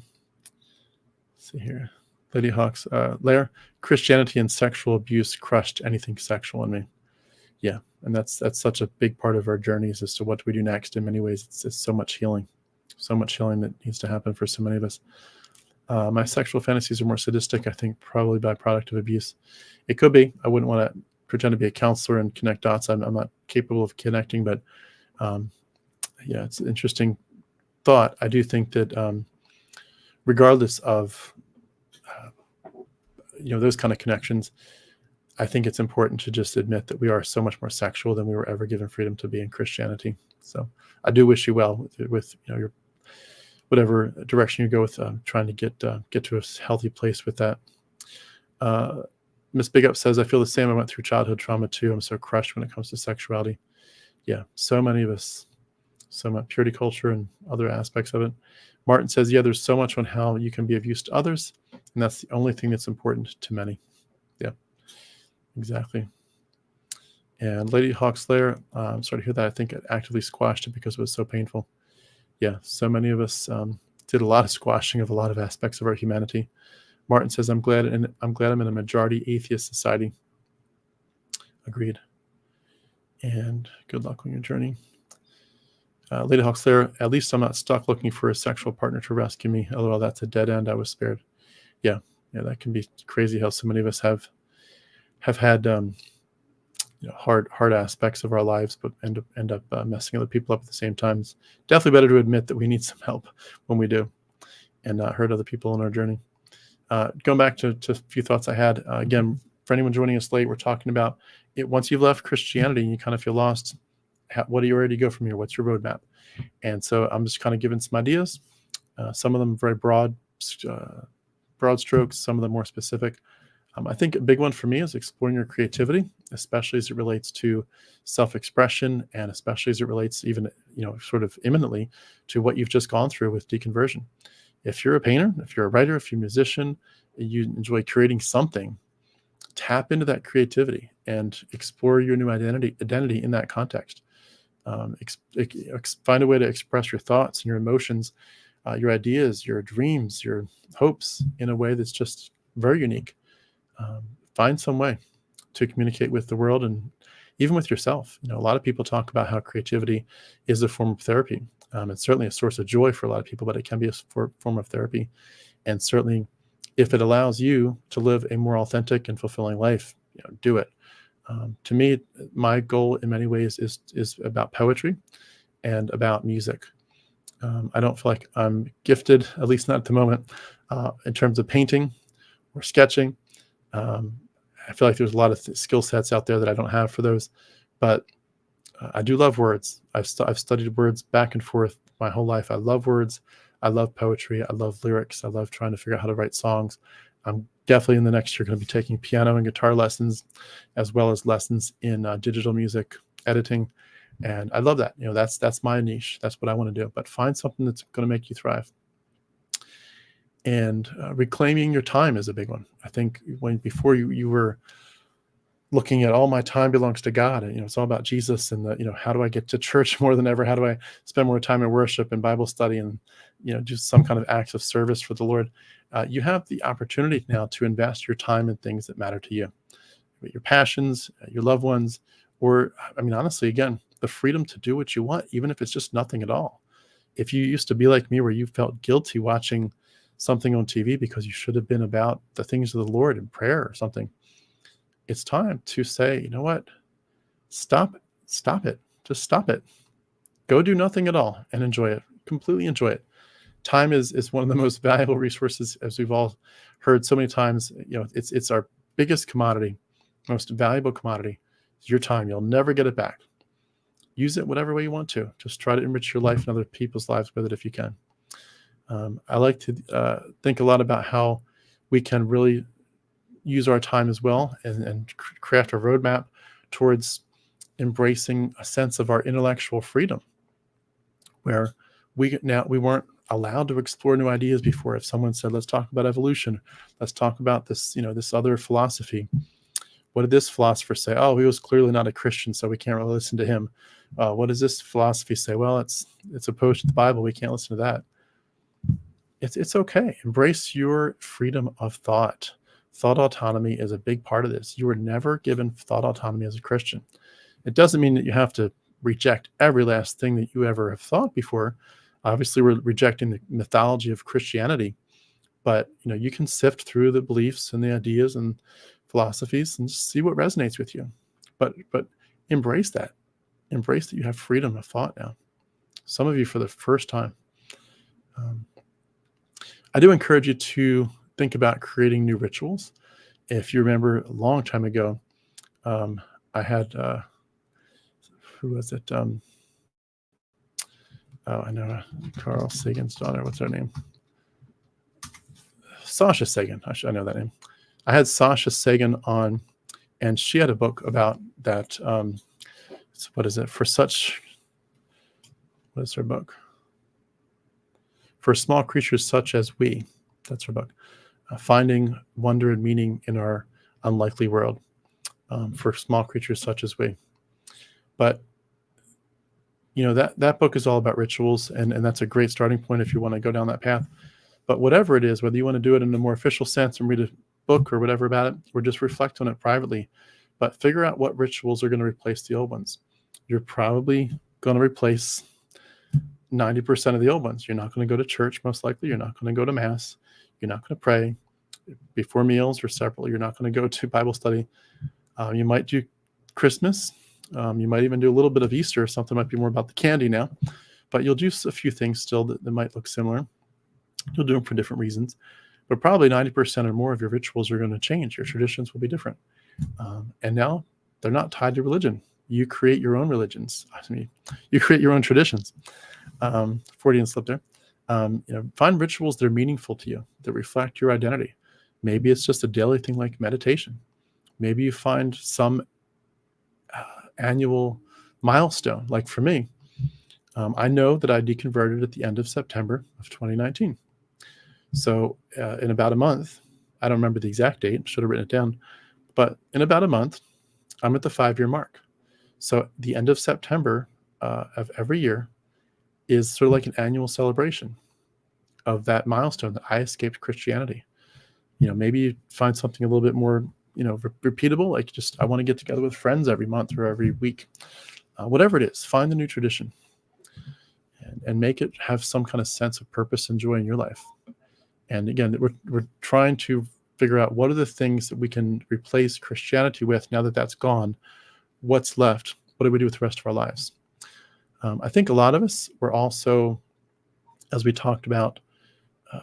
Let's see here. Lady Hawks, Lair, Christianity and sexual abuse crushed anything sexual in me. Yeah, and that's such a big part of our journeys as to what do we do next. In many ways, it's so much healing that needs to happen for so many of us. My sexual fantasies are more sadistic, I think, probably byproduct of abuse. It could be. I wouldn't want to pretend to be a counselor and connect dots. I'm not capable of connecting, but yeah, it's an interesting thought. I do think that regardless of those kind of connections, I think it's important to just admit that we are so much more sexual than we were ever given freedom to be in Christianity. So I do wish you well with your whatever direction you go with trying to get to a healthy place with that. Miss Big Up says, I feel the same. I went through childhood trauma too. I'm so crushed when it comes to sexuality. Yeah, so many of us, so much purity culture and other aspects of it. Martin says, yeah, there's so much on how you can be of use to others, and that's the only thing that's important to many. Yeah, exactly. And Lady Hawk Slayer, I'm sorry to hear that. I think it actively squashed it because it was so painful. Yeah, so many of us did a lot of squashing of a lot of aspects of our humanity. Martin says, I'm glad I'm in a majority atheist society. Agreed. And good luck on your journey. Lady Hawk Slayer, at least I'm not stuck looking for a sexual partner to rescue me. Although that's a dead end, I was spared. Yeah, that can be crazy how so many of us have had hard aspects of our lives, but end up messing other people up at the same time. It's definitely better to admit that we need some help when we do, and not hurt other people on our journey. Going back to a few thoughts I had, again, for anyone joining us late, we're talking about it. Once you've left Christianity and you kind of feel lost, what do you already go from here? What's your roadmap? And so I'm just kind of giving some ideas. Some of them very broad strokes, some of them more specific. I think a big one for me is exploring your creativity, especially as it relates to self-expression, and especially as it relates even, sort of imminently to what you've just gone through with deconversion. If you're a painter, if you're a writer, if you're a musician, you enjoy creating something, tap into that creativity and explore your new identity in that context. Find a way to express your thoughts and your emotions, your ideas, your dreams, your hopes in a way that's just very unique. Find some way to communicate with the world and even with yourself. A lot of people talk about how creativity is a form of therapy. It's certainly a source of joy for a lot of people, but it can be a form of therapy. And certainly, if it allows you to live a more authentic and fulfilling life, do it. To me, my goal in many ways is about poetry and about music. I don't feel like I'm gifted, at least not at the moment, in terms of painting or sketching. I feel like there's a lot of skill sets out there that I don't have for those, but I do love words. I've studied words back and forth my whole life. I love words. I love poetry. I love lyrics. I love trying to figure out how to write songs. I'm definitely in the next year going to be taking piano and guitar lessons, as well as lessons in digital music editing. And I love that. That's my niche. That's what I want to do. But find something that's going to make you thrive. And reclaiming your time is a big one. I think before you were looking at all my time belongs to God, and it's all about Jesus, and how do I get to church more than ever? How do I spend more time in worship and Bible study, and do some kind of acts of service for the Lord? You have the opportunity now to invest your time in things that matter to you, your passions, your loved ones, or honestly, again, the freedom to do what you want, even if it's just nothing at all. If you used to be like me, where you felt guilty watching something on TV because you should have been about the things of the Lord in prayer or something, it's time to say, you know what? Stop it. Just stop it. Go do nothing at all and enjoy it. Completely enjoy it. Time is one of the most valuable resources, as we've all heard so many times. It's our biggest commodity, most valuable commodity. It's your time. You'll never get it back. Use it whatever way you want to. Just try to enrich your life and other people's lives with it if you can. I like to think a lot about how we can really use our time as well and craft a roadmap towards embracing a sense of our intellectual freedom, where we weren't allowed to explore new ideas before. If someone said, let's talk about evolution, let's talk about this, this other philosophy. What did this philosopher say? Oh, he was clearly not a Christian, so we can't really listen to him. What does this philosophy say? Well, it's opposed to the Bible. We can't listen to that. It's okay. Embrace your freedom of thought. Thought autonomy is a big part of this. You were never given thought autonomy as a Christian. It doesn't mean that you have to reject every last thing that you ever have thought before. Obviously, we're rejecting the mythology of Christianity, but you can sift through the beliefs and the ideas and philosophies and just see what resonates with you. But embrace that. Embrace that you have freedom of thought now. Some of you for the first time. I do encourage you to think about creating new rituals. If you remember a long time ago, I had, who was it? Oh, I know, Carl Sagan's daughter. What's her name? Sasha Sagan. I know that name. I had Sasha Sagan on, and she had a book about that. What is it? What is her book? For small creatures such as we. That's her book. Finding wonder and meaning in our unlikely world. For small creatures such as we. But that book is all about rituals, and that's a great starting point if you want to go down that path. But whatever it is, whether you want to do it in a more official sense and read a book or whatever about it, or just reflect on it privately, but figure out what rituals are going to replace the old ones. You're probably going to replace 90% of the old ones. You're not going to go to church, most likely. You're not going to go to mass. You're not going to pray before meals or separately. You're not going to go to Bible study. You might do Christmas. You might even do a little bit of Easter. Something might be more about the candy now, but you'll do a few things still that might look similar. You'll do them for different reasons, but probably 90% or more of your rituals are going to change. Your traditions will be different. And now they're not tied to religion. You create your own religions. You create your own traditions. Freudian slip there. Find rituals that are meaningful to you, that reflect your identity. Maybe it's just a daily thing like meditation. Maybe you find some annual milestone. Like for me, I know that I deconverted at the end of September of 2019. So in about a month, I don't remember the exact date, should have written it down, but in about a month, I'm at the 5-year mark. So the end of September of every year is sort of like an annual celebration of that milestone that I escaped Christianity. Maybe you find something a little bit more, repeatable, like just, I want to get together with friends every month or every week. Whatever it is, find a new tradition and make it have some kind of sense of purpose and joy in your life. And again, we're trying to figure out what are the things that we can replace Christianity with now that that's gone. What's left? What do we do with the rest of our lives? I think a lot of us were also, as we talked about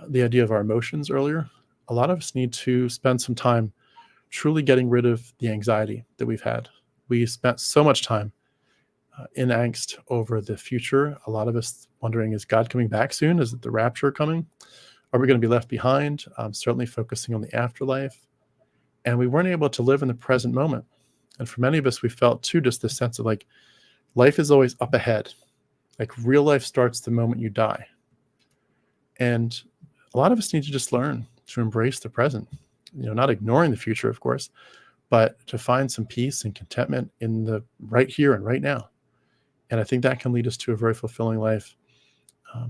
the idea of our emotions earlier, a lot of us need to spend some time truly getting rid of the anxiety that we've had. We spent so much time in angst over the future. A lot of us wondering, is God coming back soon? Is it the rapture coming? Are we going to be left behind? Certainly focusing on the afterlife. And we weren't able to live in the present moment. And for many of us, we felt too just this sense of like, life is always up ahead. Like real life starts the moment you die. And a lot of us need to just learn to embrace the present, not ignoring the future, of course, but to find some peace and contentment in the right here and right now. And I think that can lead us to a very fulfilling life,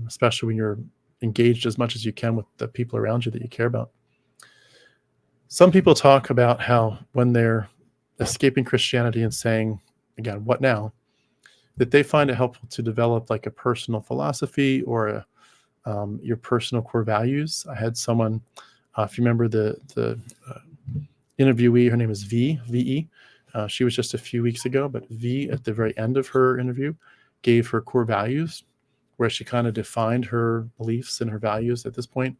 especially when you're engaged as much as you can with the people around you that you care about. Some people talk about how when they're escaping Christianity and saying, again, what now? That they find it helpful to develop like a personal philosophy or your personal core values. I had someone, if you remember the interviewee, her name is V.E. She was just a few weeks ago, but V at the very end of her interview gave her core values, where she kind of defined her beliefs and her values at this point.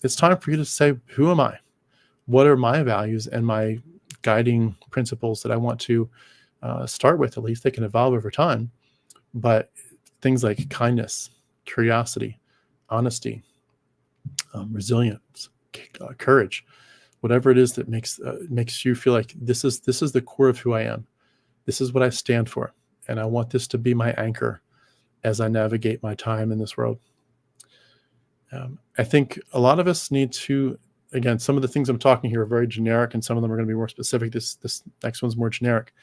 It's time for you to say, who am I? What are my values and my guiding principles that I want to start with? At least they can evolve over time. But things like kindness, curiosity, honesty, resilience, courage, whatever it is that makes you feel like this is the core of who I am. This is what I stand for. And I want this to be my anchor as I navigate my time in this world. I think a lot of us need to, again, some of the things I'm talking here are very generic and some of them are going to be more specific. This next one's more generic.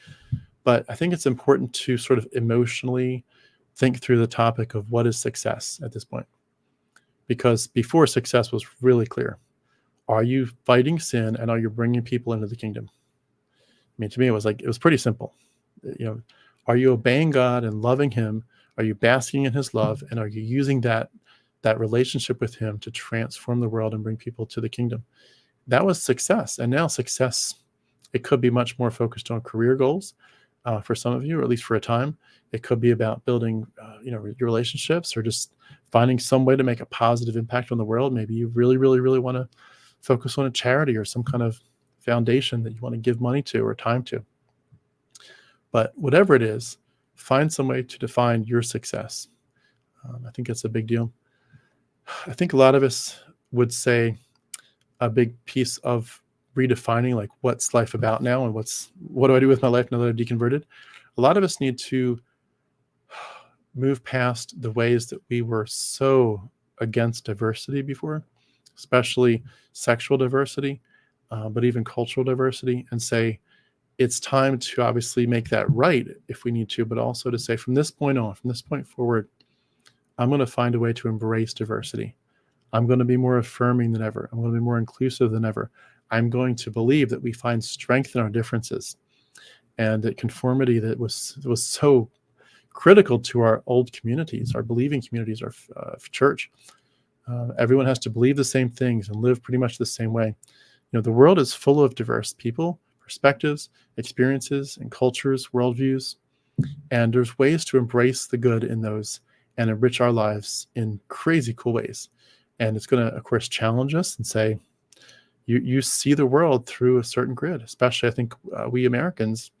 But I think it's important to sort of emotionally think through the topic of what is success at this point. because before success was really clear. Are you fighting sin, and are you bringing people into the kingdom? I mean, to me, it was pretty simple. Are you obeying God and loving him? Are you basking in his love? And are you using that relationship with him to transform the world and bring people to the kingdom? That was success. And now success, it could be much more focused on career goals for some of you, or at least for a time. It could be about building, your relationships, or just finding some way to make a positive impact on the world. Maybe you really, really, really want to focus on a charity or some kind of foundation that you want to give money to or time to. But whatever it is, find some way to define your success. I think that's a big deal. I think a lot of us would say a big piece of redefining, like, what's life about now, and what do I do with my life now that I've deconverted? A lot of us need to move past the ways that we were so against diversity before, especially sexual diversity, but even cultural diversity, and say it's time to obviously make that right if we need to, but also to say from this point forward, I'm going to find a way to embrace diversity. I'm going to be more affirming than ever. I'm going to be more inclusive than ever. I'm going to believe that we find strength in our differences, and that conformity that was so critical to our old communities, our believing communities, our church. Everyone has to believe the same things and live pretty much the same way. The world is full of diverse people, perspectives, experiences, and cultures, worldviews. And there's ways to embrace the good in those and enrich our lives in crazy cool ways. And it's going to, of course, challenge us and say, you see the world through a certain grid. Especially, I think we Americans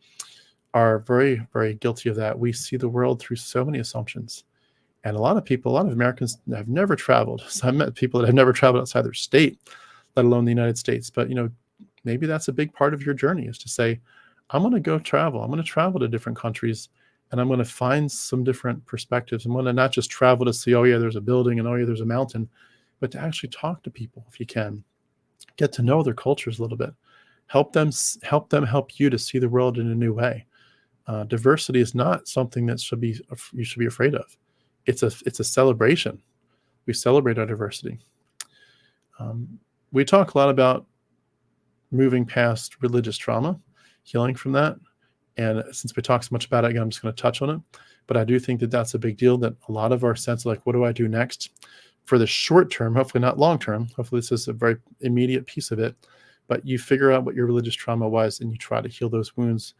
are very, very guilty of that. We see the world through so many assumptions. And a lot of Americans have never traveled. So I've met people that have never traveled outside their state, let alone the United States. But, maybe that's a big part of your journey, is to say, I'm going to go travel. I'm going to travel to different countries, and I'm going to find some different perspectives. I'm going to not just travel to see, oh yeah, there's a building, and oh yeah, there's a mountain, but to actually talk to people if you can. Get to know their cultures a little bit. Help them help you to see the world in a new way. Diversity is not something that you should be afraid of. It's a celebration. We celebrate our diversity. We talk a lot about moving past religious trauma, healing from that. And since we talk so much about it, again, I'm just going to touch on it. But I do think that that's a big deal, that a lot of our sense of, like, what do I do next? For the short term, hopefully not long term, hopefully this is a very immediate piece of it, but you figure out what your religious trauma was and you try to heal those wounds,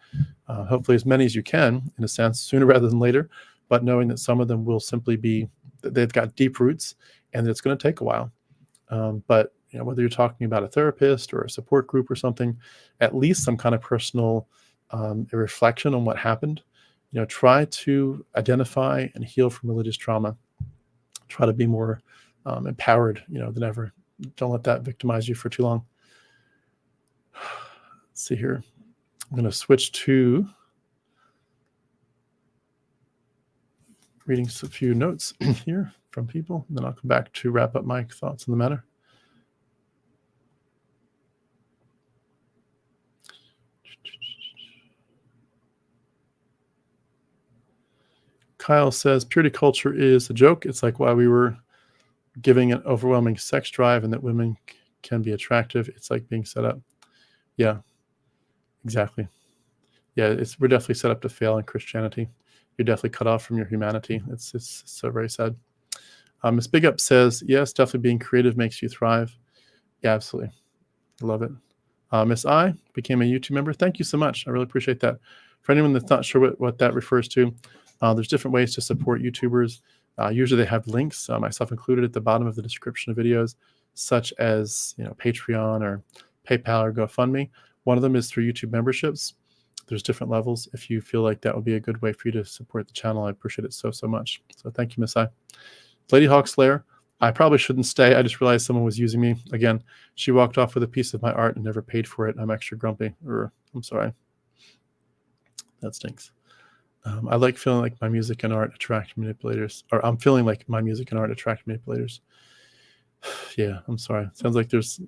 hopefully as many as you can, in a sense, sooner rather than later, but knowing that some of them will simply be, they've got deep roots and it's going to take a while. But whether you're talking about a therapist or a support group or something, at least some kind of personal reflection on what happened. Try to identify and heal from religious trauma. Try to be more empowered, than ever. Don't let that victimize you for too long. Let's see here. I'm going to switch to reading a few notes here from people, and then I'll come back to wrap up my thoughts on the matter. Kyle says, purity culture is a joke. It's like why we were giving an overwhelming sex drive and that women can be attractive. It's like being set up. Yeah, exactly. Yeah, we're definitely set up to fail in Christianity. You're definitely cut off from your humanity. It's so very sad. Miss Big Up says, yes, definitely being creative makes you thrive. Yeah, absolutely. I love it. Miss I became a YouTube member. Thank you so much. I really appreciate that. For anyone that's not sure what that refers to, there's different ways to support YouTubers. Usually they have links, myself included, at the bottom of the description of videos, such as Patreon or PayPal or GoFundMe. One of them is through YouTube memberships. There's different levels. If you feel like that would be a good way for you to support the channel, I appreciate it so much. So thank you, Miss I. Lady Hawk Slayer, I probably shouldn't stay. I just realized someone was using me. Again, she walked off with a piece of my art and never paid for it. I'm extra grumpy. I'm sorry. That stinks. I like feeling like my music and art attract manipulators. Or I'm feeling like my music and art attract manipulators. Yeah, I'm sorry. Sounds like there's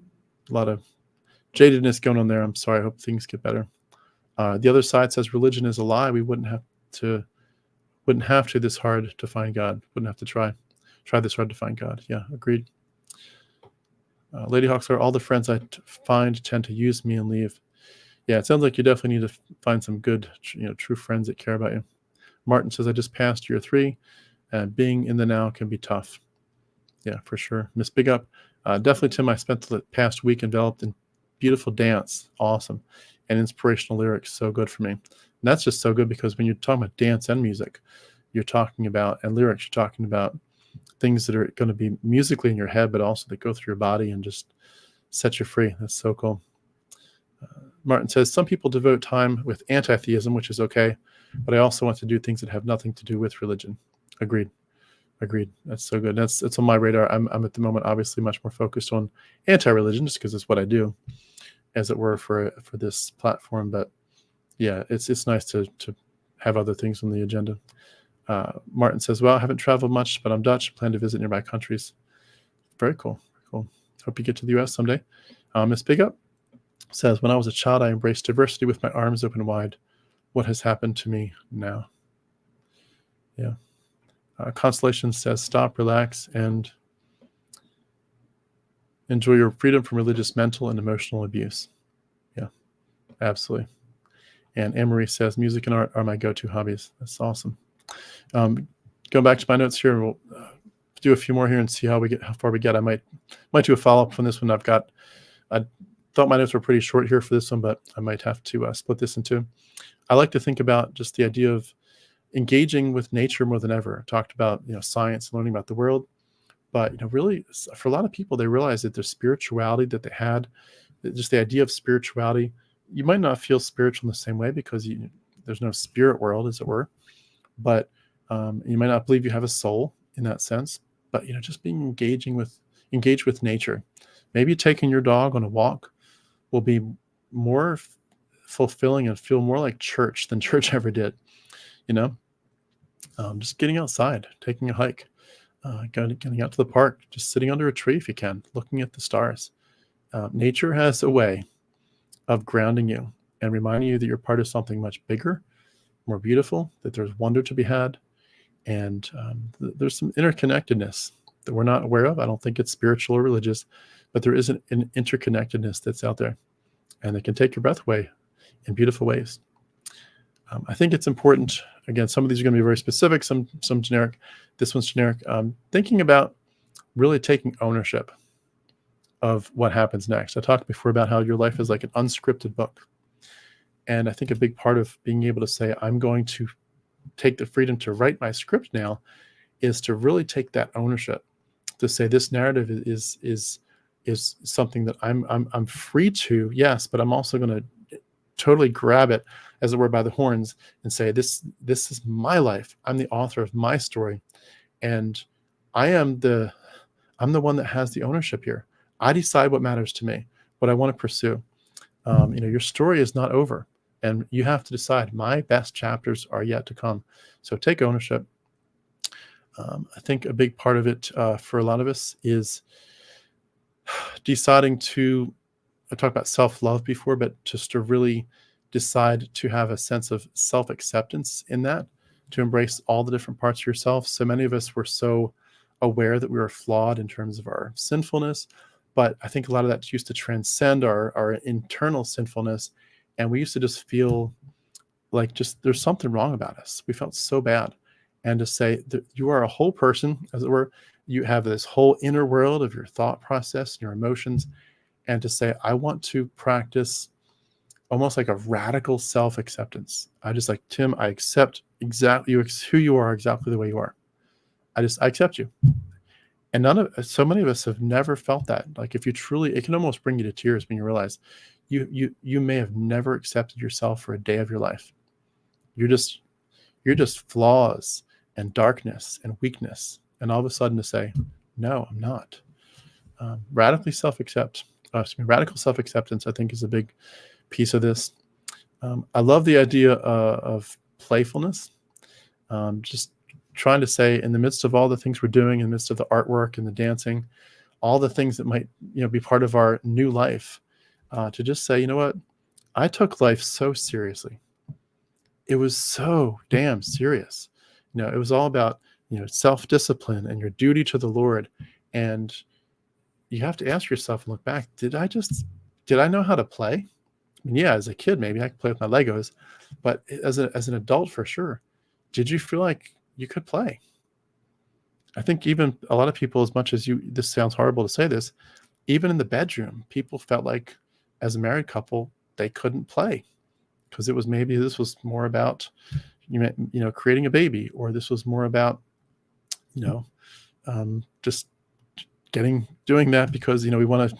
a lot of jadedness going on there. I'm sorry. I hope things get better. The other side says religion is a lie. We wouldn't have to this hard to find God. Wouldn't have to try. Try this hard to find God. Yeah, agreed. Lady Hawksler, all the friends I find tend to use me and leave. Yeah, it sounds like you definitely need to find some good, true friends that care about you. Martin says, I just passed year 3, and being in the now can be tough. Yeah, for sure. Miss Big Up, definitely, Tim, I spent the past week enveloped in beautiful dance, awesome, and inspirational lyrics, so good for me. And that's just so good because when you're talking about dance and music, you're talking about, and lyrics, you're talking about things that are going to be musically in your head, but also that go through your body and just set you free. That's so cool. Martin says, some people devote time with anti-theism, which is okay, but I also want to do things that have nothing to do with religion. Agreed. That's so good. That's on my radar. I'm at the moment obviously much more focused on anti-religion just because it's what I do, as it were, for this platform. But yeah, it's nice to have other things on the agenda. Martin says, well, I haven't traveled much, but I'm Dutch. Plan to visit nearby countries. Very cool. Hope you get to the US someday. Miss Big Up says, when I was a child, I embraced diversity with my arms open wide. What has happened to me now? Yeah. Constellation says, stop, relax, and enjoy your freedom from religious, mental, and emotional abuse. Yeah, absolutely. And Anne-Marie says, music and art are my go-to hobbies. That's awesome. Going back to my notes here, we'll do a few more here and see how far we get. I might do a follow-up from this one. I thought my notes were pretty short here for this one, but I might have to split this in two. I like to think about just the idea of engaging with nature more than ever. I talked about science, learning about the world, but really for a lot of people, they realize that their spirituality that they had, just the idea of spirituality, you might not feel spiritual in the same way because there's no spirit world, as it were, but you might not believe you have a soul in that sense. But just being engaged with nature, maybe taking your dog on a walk will be more fulfilling and feel more like church than church ever did. Just getting outside, taking a hike, getting out to the park, just sitting under a tree if you can, looking at the stars. Nature has a way of grounding you and reminding you that you're part of something much bigger, more beautiful, that there's wonder to be had, and there's some interconnectedness that we're not aware of. I don't think it's spiritual or religious, but there is an interconnectedness that's out there, and it can take your breath away in beautiful ways. I think it's important, again, some of these are going to be very specific, some generic. This one's generic. Thinking about really taking ownership of what happens next. I talked before about how your life is like an unscripted book. And I think a big part of being able to say, I'm going to take the freedom to write my script now, is to really take that ownership, to say this narrative is something that I'm free to, yes, but I'm also going to totally grab it, as it were, by the horns and say, this is my life. I'm the author of my story, and I'm the one that has the ownership here. I decide what matters to me, what I want to pursue. Your story is not over, and you have to decide, my best chapters are yet to come. So take ownership. I think a big part of it for a lot of us is deciding to, I talked about self-love before, but just to really decide to have a sense of self-acceptance in that, to embrace all the different parts of yourself. So many of us were so aware that we were flawed in terms of our sinfulness, but I think a lot of that used to transcend our internal sinfulness, and we used to just feel like there's something wrong about us. We felt so bad. And to say that you are a whole person, as it were, you have this whole inner world of your thought process and your emotions, and to say, I want to practice almost like a radical self-acceptance. I just like, Tim, I accept exactly who you are, exactly the way you are. I accept you. And so many of us have never felt that. Like, if you truly, it can almost bring you to tears when you realize you may have never accepted yourself for a day of your life. You're just flaws and darkness and weakness. And all of a sudden to say, no, I'm not. Radical self-acceptance, I think, is a big piece of this. I love the idea of playfulness. Just trying to say, in the midst of all the things we're doing, in the midst of the artwork and the dancing, all the things that might be part of our new life, to just say, you know what, I took life so seriously. It was so damn serious. It was all about self-discipline and your duty to the Lord. And you have to ask yourself and look back, did I know how to play? I mean, yeah, as a kid, maybe I could play with my Legos, but as an adult, for sure, did you feel like you could play? I think even a lot of people, as much as this sounds horrible to say this, even in the bedroom, people felt like as a married couple, they couldn't play because maybe this was more about, creating a baby, or this was more about, just doing that because, we want to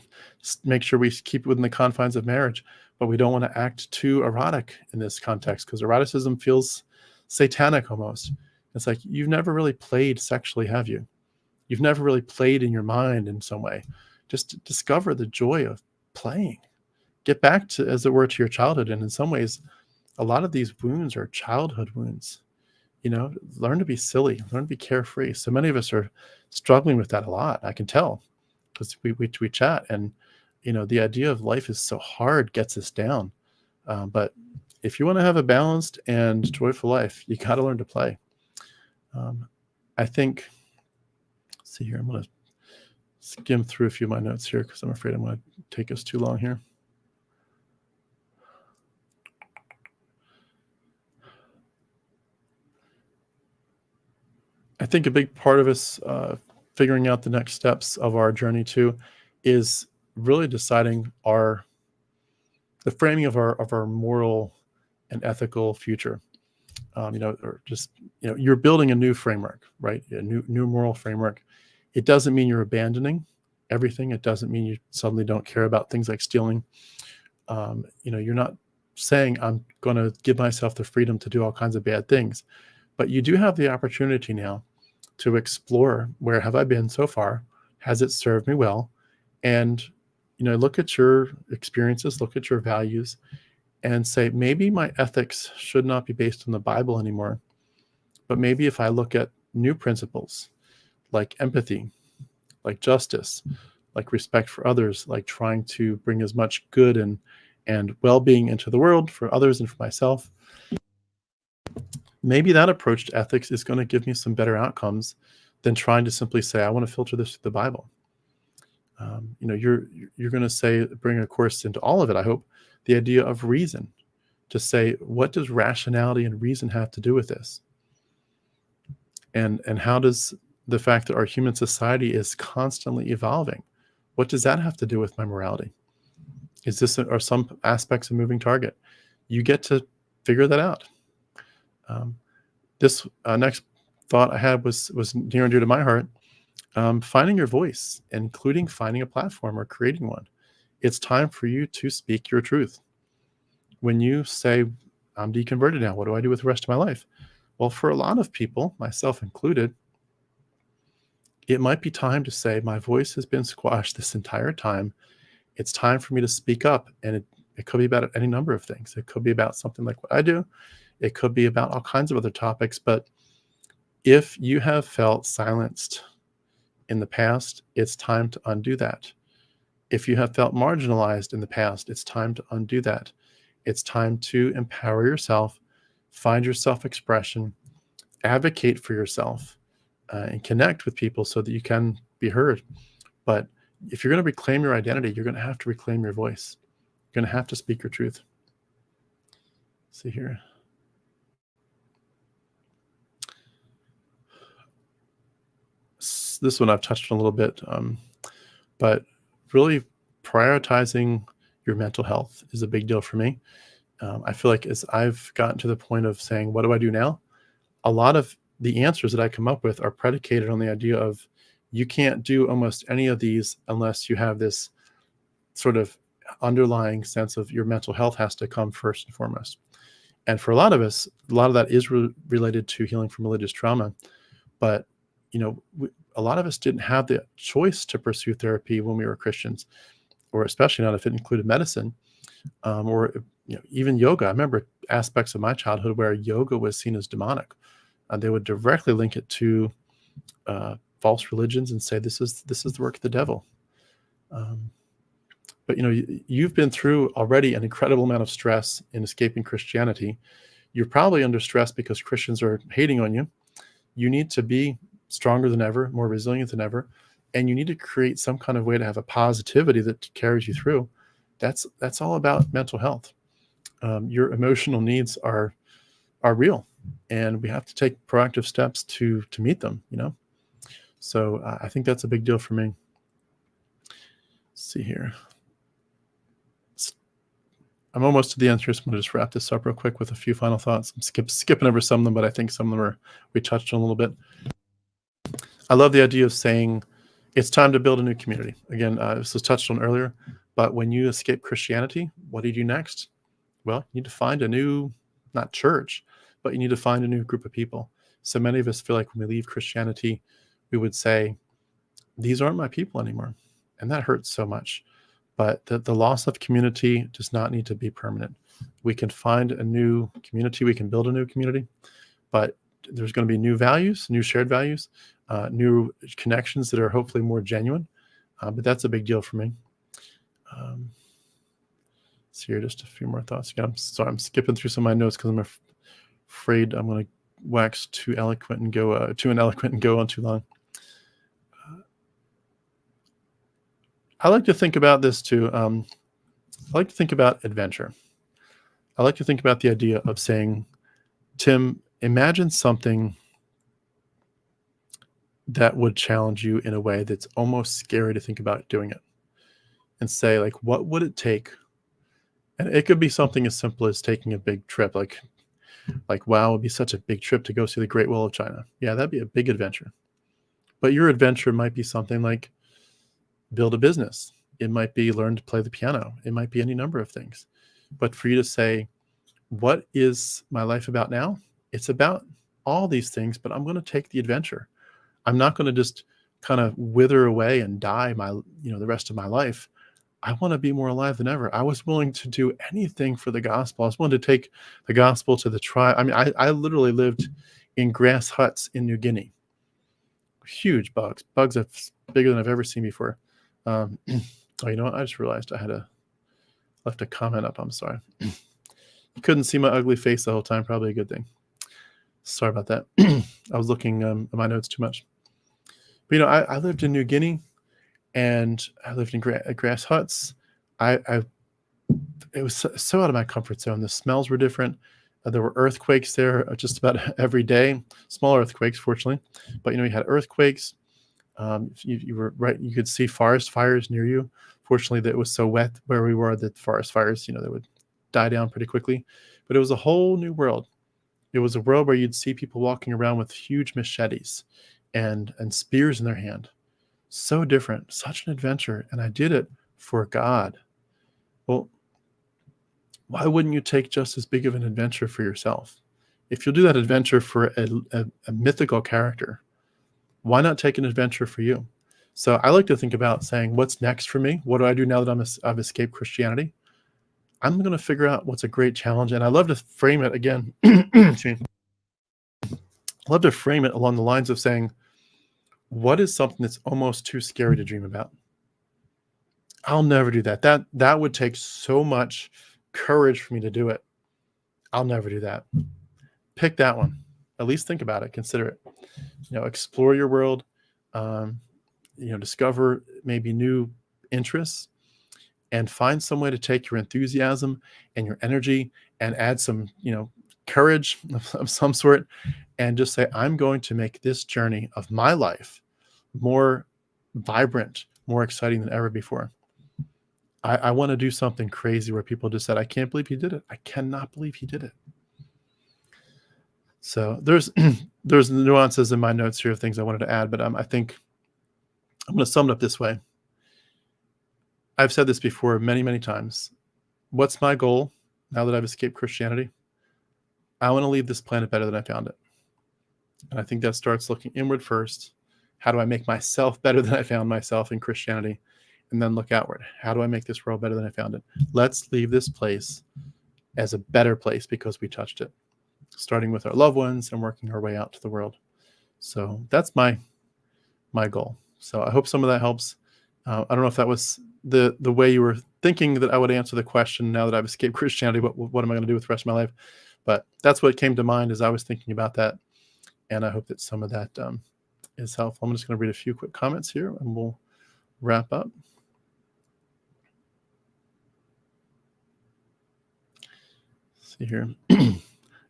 make sure we keep it within the confines of marriage, but we don't want to act too erotic in this context because eroticism feels satanic almost. It's like, you've never really played sexually, have you? You've never really played in your mind in some way. Just discover the joy of playing. Get back to, as it were, to your childhood. And in some ways, a lot of these wounds are childhood wounds. Learn to be silly, learn to be carefree. So many of us are struggling with that a lot. I can tell because we chat, and the idea of life is so hard gets us down. But if you want to have a balanced and joyful life, you got to learn to play. I think, let's see here, I'm going to skim through a few of my notes here because I'm afraid I'm going to take us too long here. I think a big part of us figuring out the next steps of our journey too is really deciding the framing of our moral and ethical future. Or just, you're building a new framework, right? A new moral framework. It doesn't mean you're abandoning everything. It doesn't mean you suddenly don't care about things like stealing. You're not saying I'm going to give myself the freedom to do all kinds of bad things, but you do have the opportunity now to explore, where have I been so far? Has it served me well? And, look at your experiences, look at your values, and say, maybe my ethics should not be based on the Bible anymore. But maybe if I look at new principles like empathy, like justice, like respect for others, like trying to bring as much good and well-being into the world for others and for myself, maybe that approach to ethics is going to give me some better outcomes than trying to simply say, I want to filter this through the Bible. You're going to bring a course into all of it, I hope, the idea of reason, to say, what does rationality and reason have to do with this? And how does the fact that our human society is constantly evolving, what does that have to do with my morality? Are some aspects a moving target? You get to figure that out. This next thought I had was near and dear to my heart. Finding your voice, including finding a platform or creating one. It's time for you to speak your truth. When you say, I'm deconverted now, what do I do with the rest of my life? Well, for a lot of people, myself included, it might be time to say, my voice has been squashed this entire time. It's time for me to speak up. And it could be about any number of things. It could be about something like what I do. It could be about all kinds of other topics. But if you have felt silenced in the past, it's time to undo that. If you have felt marginalized in the past, it's time to undo that. It's time to empower yourself, find your self-expression, advocate for yourself, and connect with people so that you can be heard. But if you're going to reclaim your identity, you're going to have to reclaim your voice. You're going to have to speak your truth. Let's see here. This one I've touched on a little bit, but really prioritizing your mental health is a big deal for me. I feel like as I've gotten to the point of saying, what do I do now? A lot of the answers that I come up with are predicated on the idea of you can't do almost any of these unless you have this sort of underlying sense of your mental health has to come first and foremost. And for a lot of us, a lot of that is related to healing from religious trauma. But, a lot of us didn't have the choice to pursue therapy when we were Christians, or especially not if it included medicine, or even yoga. I remember aspects of my childhood where yoga was seen as demonic. They would directly link it to false religions and say this is the work of the devil. But you've been through already an incredible amount of stress in escaping Christianity. You're probably under stress because Christians are hating on you. You need to be stronger than ever, more resilient than ever, and you need to create some kind of way to have a positivity that carries you through. That's all about mental health. Your emotional needs are real, and we have to take proactive steps to meet them. So I think that's a big deal for me. Let's see here. I'm almost to the end here, so I'm going to just wrap this up real quick with a few final thoughts. I'm skipping over some of them, but I think some of them we touched on a little bit. I love the idea of saying it's time to build a new community. Again, this was touched on earlier, but when you escape Christianity, what do you do next? Well, you need to find a new, not church, but you need to find a new group of people. So many of us feel like when we leave Christianity, we would say, these aren't my people anymore. And that hurts so much. But the loss of community does not need to be permanent. We can find a new community. We can build a new community. But there's going to be new values, new shared values, new connections that are hopefully more genuine. But that's a big deal for me. So here, just a few more thoughts. Again, I'm sorry, I'm skipping through some of my notes because I'm afraid I'm going to wax too eloquent and go on too long. I like to think about this too. I like to think about adventure. I like to think about the idea of saying, Tim, imagine something that would challenge you in a way that's almost scary to think about doing it. And say, like, what would it take? And it could be something as simple as taking a big trip, like wow, it would be such a big trip to go see the Great Wall of China. Yeah, that'd be a big adventure. But your adventure might be something like build a business. It might be learn to play the piano. It might be any number of things. But for you to say, what is my life about now? It's about all these things, but I'm going to take the adventure. I'm not going to just kind of wither away and die the rest of my life. I want to be more alive than ever. I was willing to do anything for the gospel. I was willing to take the gospel to the tribe. I mean, I literally lived in grass huts in New Guinea. Huge bugs that's bigger than I've ever seen before. Oh, you know what? I just realized I left a comment up. I'm sorry. You couldn't see my ugly face the whole time. Probably a good thing. Sorry about that. I was looking at my notes too much. But I lived in New Guinea, and I lived in grass huts. It was so out of my comfort zone. The smells were different. There were earthquakes there just about every day. Small earthquakes, fortunately, but you had earthquakes. You were right. You could see forest fires near you. Fortunately, that it was so wet where we were that forest fires, they would die down pretty quickly. But it was a whole new world. It was a world where you'd see people walking around with huge machetes and spears in their hand. So different, such an adventure. And I did it for God. Well, why wouldn't you take just as big of an adventure for yourself? If you'll do that adventure for a mythical character, why not take an adventure for you? So I like to think about saying, what's next for me? What do I do now that I've escaped Christianity? I'm going to figure out what's a great challenge. And I love to frame it again. I love to frame it along the lines of saying, what is something that's almost too scary to dream about? I'll never do that. That would take so much courage for me to do it. I'll never do that. Pick that one. At least think about it. Consider it. Explore your world. Discover maybe new interests, and find some way to take your enthusiasm and your energy and add some, courage of some sort, and just say, I'm going to make this journey of my life more vibrant, more exciting than ever before. I want to do something crazy where people just said, I can't believe he did it. I cannot believe he did it. So there's nuances in my notes here of things I wanted to add, but I think I'm going to sum it up this way. I've said this before many, many times. What's my goal now that I've escaped Christianity? I want to leave this planet better than I found it. And I think that starts looking inward first. How do I make myself better than I found myself in Christianity? And then look outward. How do I make this world better than I found it? Let's leave this place as a better place because we touched it, starting with our loved ones and working our way out to the world. So that's my goal. So I hope some of that helps. I don't know if that was the way you were thinking that I would answer the question now that I've escaped Christianity. What am I going to do with the rest of my life? But that's what came to mind as I was thinking about that. And I hope that some of that is helpful. I'm just going to read a few quick comments here and we'll wrap up. Let's see here.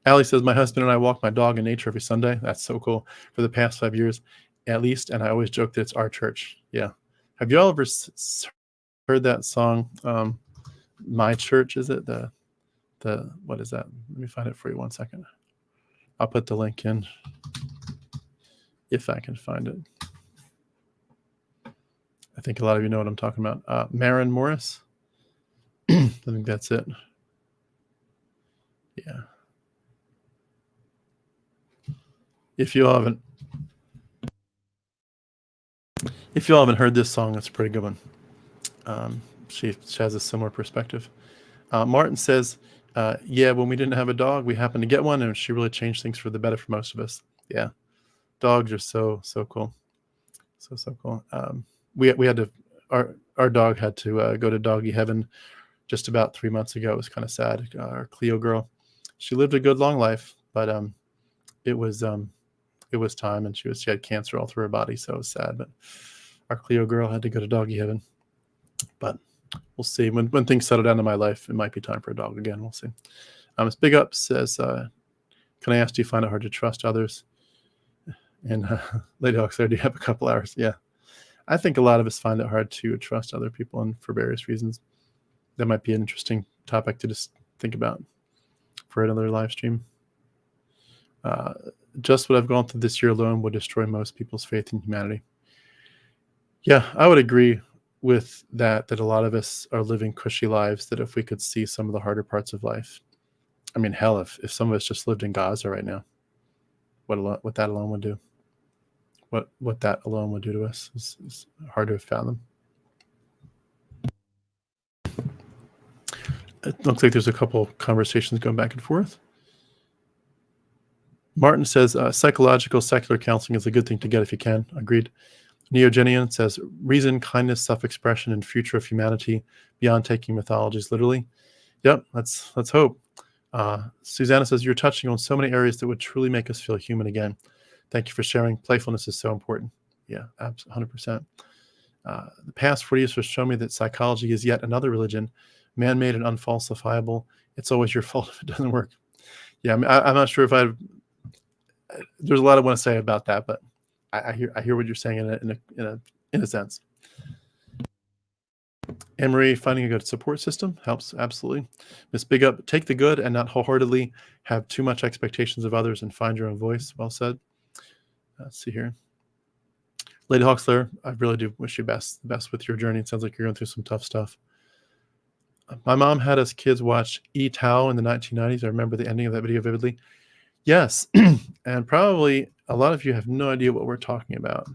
Allie says, my husband and I walk my dog in nature every Sunday. That's so cool. For the past 5 years, at least. And I always joke that it's our church. Yeah. Have you all ever heard that song? My Church, is it? What is that? Let me find it for you 1 second. I'll put the link in if I can find it. I think a lot of you know what I'm talking about. Maren Morris. I think that's it. Yeah. If you all haven't heard this song, it's a pretty good one. She has a similar perspective. Martin says, yeah, when we didn't have a dog, we happened to get one, and she really changed things for the better for most of us. Yeah. Dogs are so cool. So cool. We had to, our dog had to go to doggy heaven just about 3 months ago. It was kind of sad. Our Cleo girl, she lived a good long life, but it was time, and she had cancer all through her body, so it was sad. But our Cleo girl had to go to doggy heaven. But we'll see. When things settle down in my life, it might be time for a dog again. We'll see. This Big Up says, can I ask, do you find it hard to trust others? And Lady Hawks there, do you have a couple hours? Yeah. I think a lot of us find it hard to trust other people, and for various reasons. That might be an interesting topic to just think about for another live stream. Just what I've gone through this year alone would destroy most people's faith in humanity. Yeah, I would agree with that a lot of us are living cushy lives, that if we could see some of the harder parts of life. I mean, hell, if some of us just lived in Gaza right now, what that alone would do. What that alone would do to us is hard to fathom. It looks like there's a couple conversations going back and forth. Martin says, psychological secular counseling is a good thing to get if you can. Agreed. Neogenian says, reason, kindness, self-expression, and future of humanity beyond taking mythologies literally. Yep, let's hope. Susanna says, you're touching on so many areas that would truly make us feel human again. Thank you for sharing. Playfulness is so important. Yeah, 100%. The past 40 years have shown me that psychology is yet another religion, man-made and unfalsifiable. It's always your fault if it doesn't work. Yeah, I'm not sure if there's a lot I want to say about that, but I hear what you're saying in a sense. Anne-Marie, finding a good support system helps, absolutely. Miss Big Up, take the good and not wholeheartedly have too much expectations of others and find your own voice. Well said. Let's see here. Lady Hawksler, I really do wish you the best with your journey. It sounds like you're going through some tough stuff. My mom had us kids watch E-Tao in the 1990s. I remember the ending of that video vividly. Yes, and probably a lot of you have no idea what we're talking about.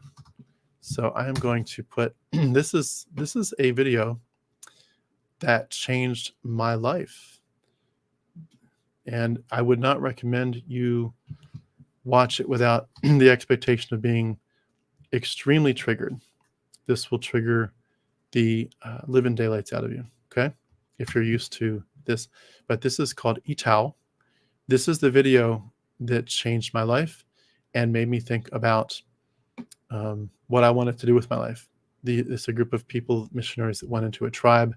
So I am going to put, this is a video that changed my life. And I would not recommend you watch it without the expectation of being extremely triggered. This will trigger the living daylights out of you, okay? If you're used to this. But this is called E-Tao. This is the video that changed my life and made me think about what I wanted to do with my life. It's a group of people, missionaries, that went into a tribe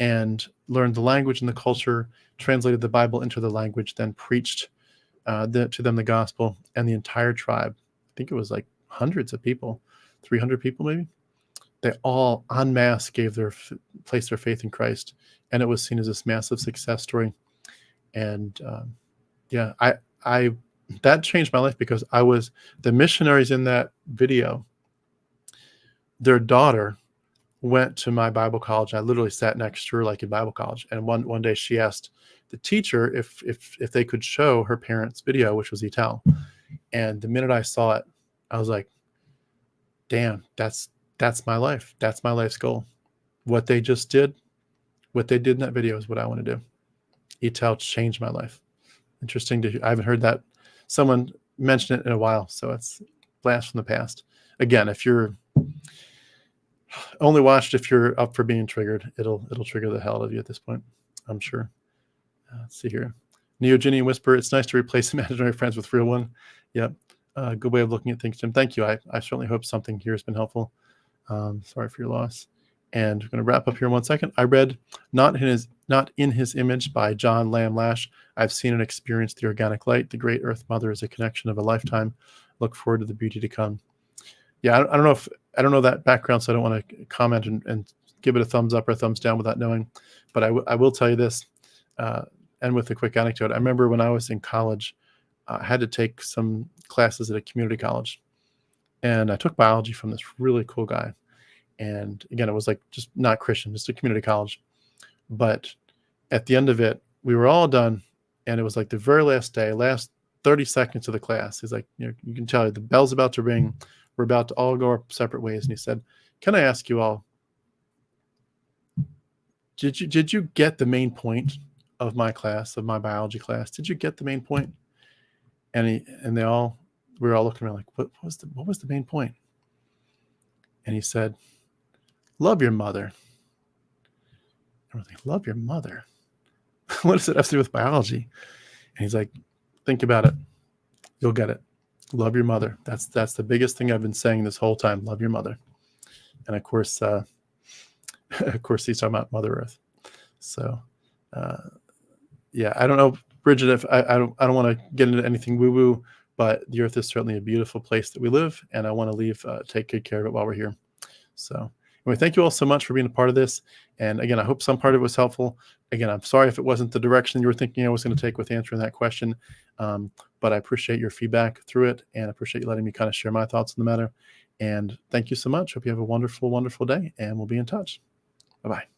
and learned the language and the culture, translated the Bible into the language, then preached to them the gospel, and the entire tribe, I think it was like hundreds of people, 300 people maybe, they all en masse placed their faith in Christ, and it was seen as this massive success story. And yeah, I that changed my life, because the missionaries in that video, their daughter went to my Bible college. I literally sat next to her like in Bible college. And one day she asked the teacher if they could show her parents' video, which was E-Tao. And the minute I saw it, I was like, damn, that's my life. That's my life's goal. What they just did, what they did in that video is what I want to do. E-Tao changed my life. Interesting I haven't heard that someone mention it in a while. So it's blast from the past. Again, if you're only watched if you're up for being triggered, it'll trigger the hell out of you at this point, I'm sure. Let's see here. Neogenian Whisper, it's nice to replace imaginary friends with real one. Yep. good way of looking at things, Jim. Thank you. I certainly hope something here has been helpful. Sorry for your loss. And we're going to wrap up here in 1 second. I read Not in His Image by John Lamb Lash. I've seen and experienced the organic light. The great Earth Mother is a connection of a lifetime. Look forward to the beauty to come. Yeah, I don't know that background, so I don't want to comment and give it a thumbs up or a thumbs down without knowing. But I will tell you this, and with a quick anecdote. I remember when I was in college, I had to take some classes at a community college, and I took biology from this really cool guy. And again, it was like just not Christian, just a community college. But at the end of it, we were all done, and it was like the very last day, last 30 seconds of the class. He's like, you can tell the bell's about to ring. We're about to all go our separate ways. And he said, "Can I ask you all, did you get the main point of my class, of my biology class? Did you get the main point?" And we were all looking around like, what was the main point? And he said, "Love your mother." And we're like, "Love your mother? What does it have to do with biology?" And he's like, "Think about it. You'll get it. Love your mother. That's the biggest thing I've been saying this whole time. Love your mother." And of course, he's talking about Mother Earth. So, yeah, I don't know, Bridget, if I don't want to get into anything woo-woo, but the Earth is certainly a beautiful place that we live, and I want to take good care of it while we're here. So anyway, thank you all so much for being a part of this. And again, I hope some part of it was helpful. Again, I'm sorry if it wasn't the direction you were thinking I was going to take with answering that question. But I appreciate your feedback through it, and I appreciate you letting me kind of share my thoughts on the matter. And thank you so much. Hope you have a wonderful, wonderful day, and we'll be in touch. Bye-bye.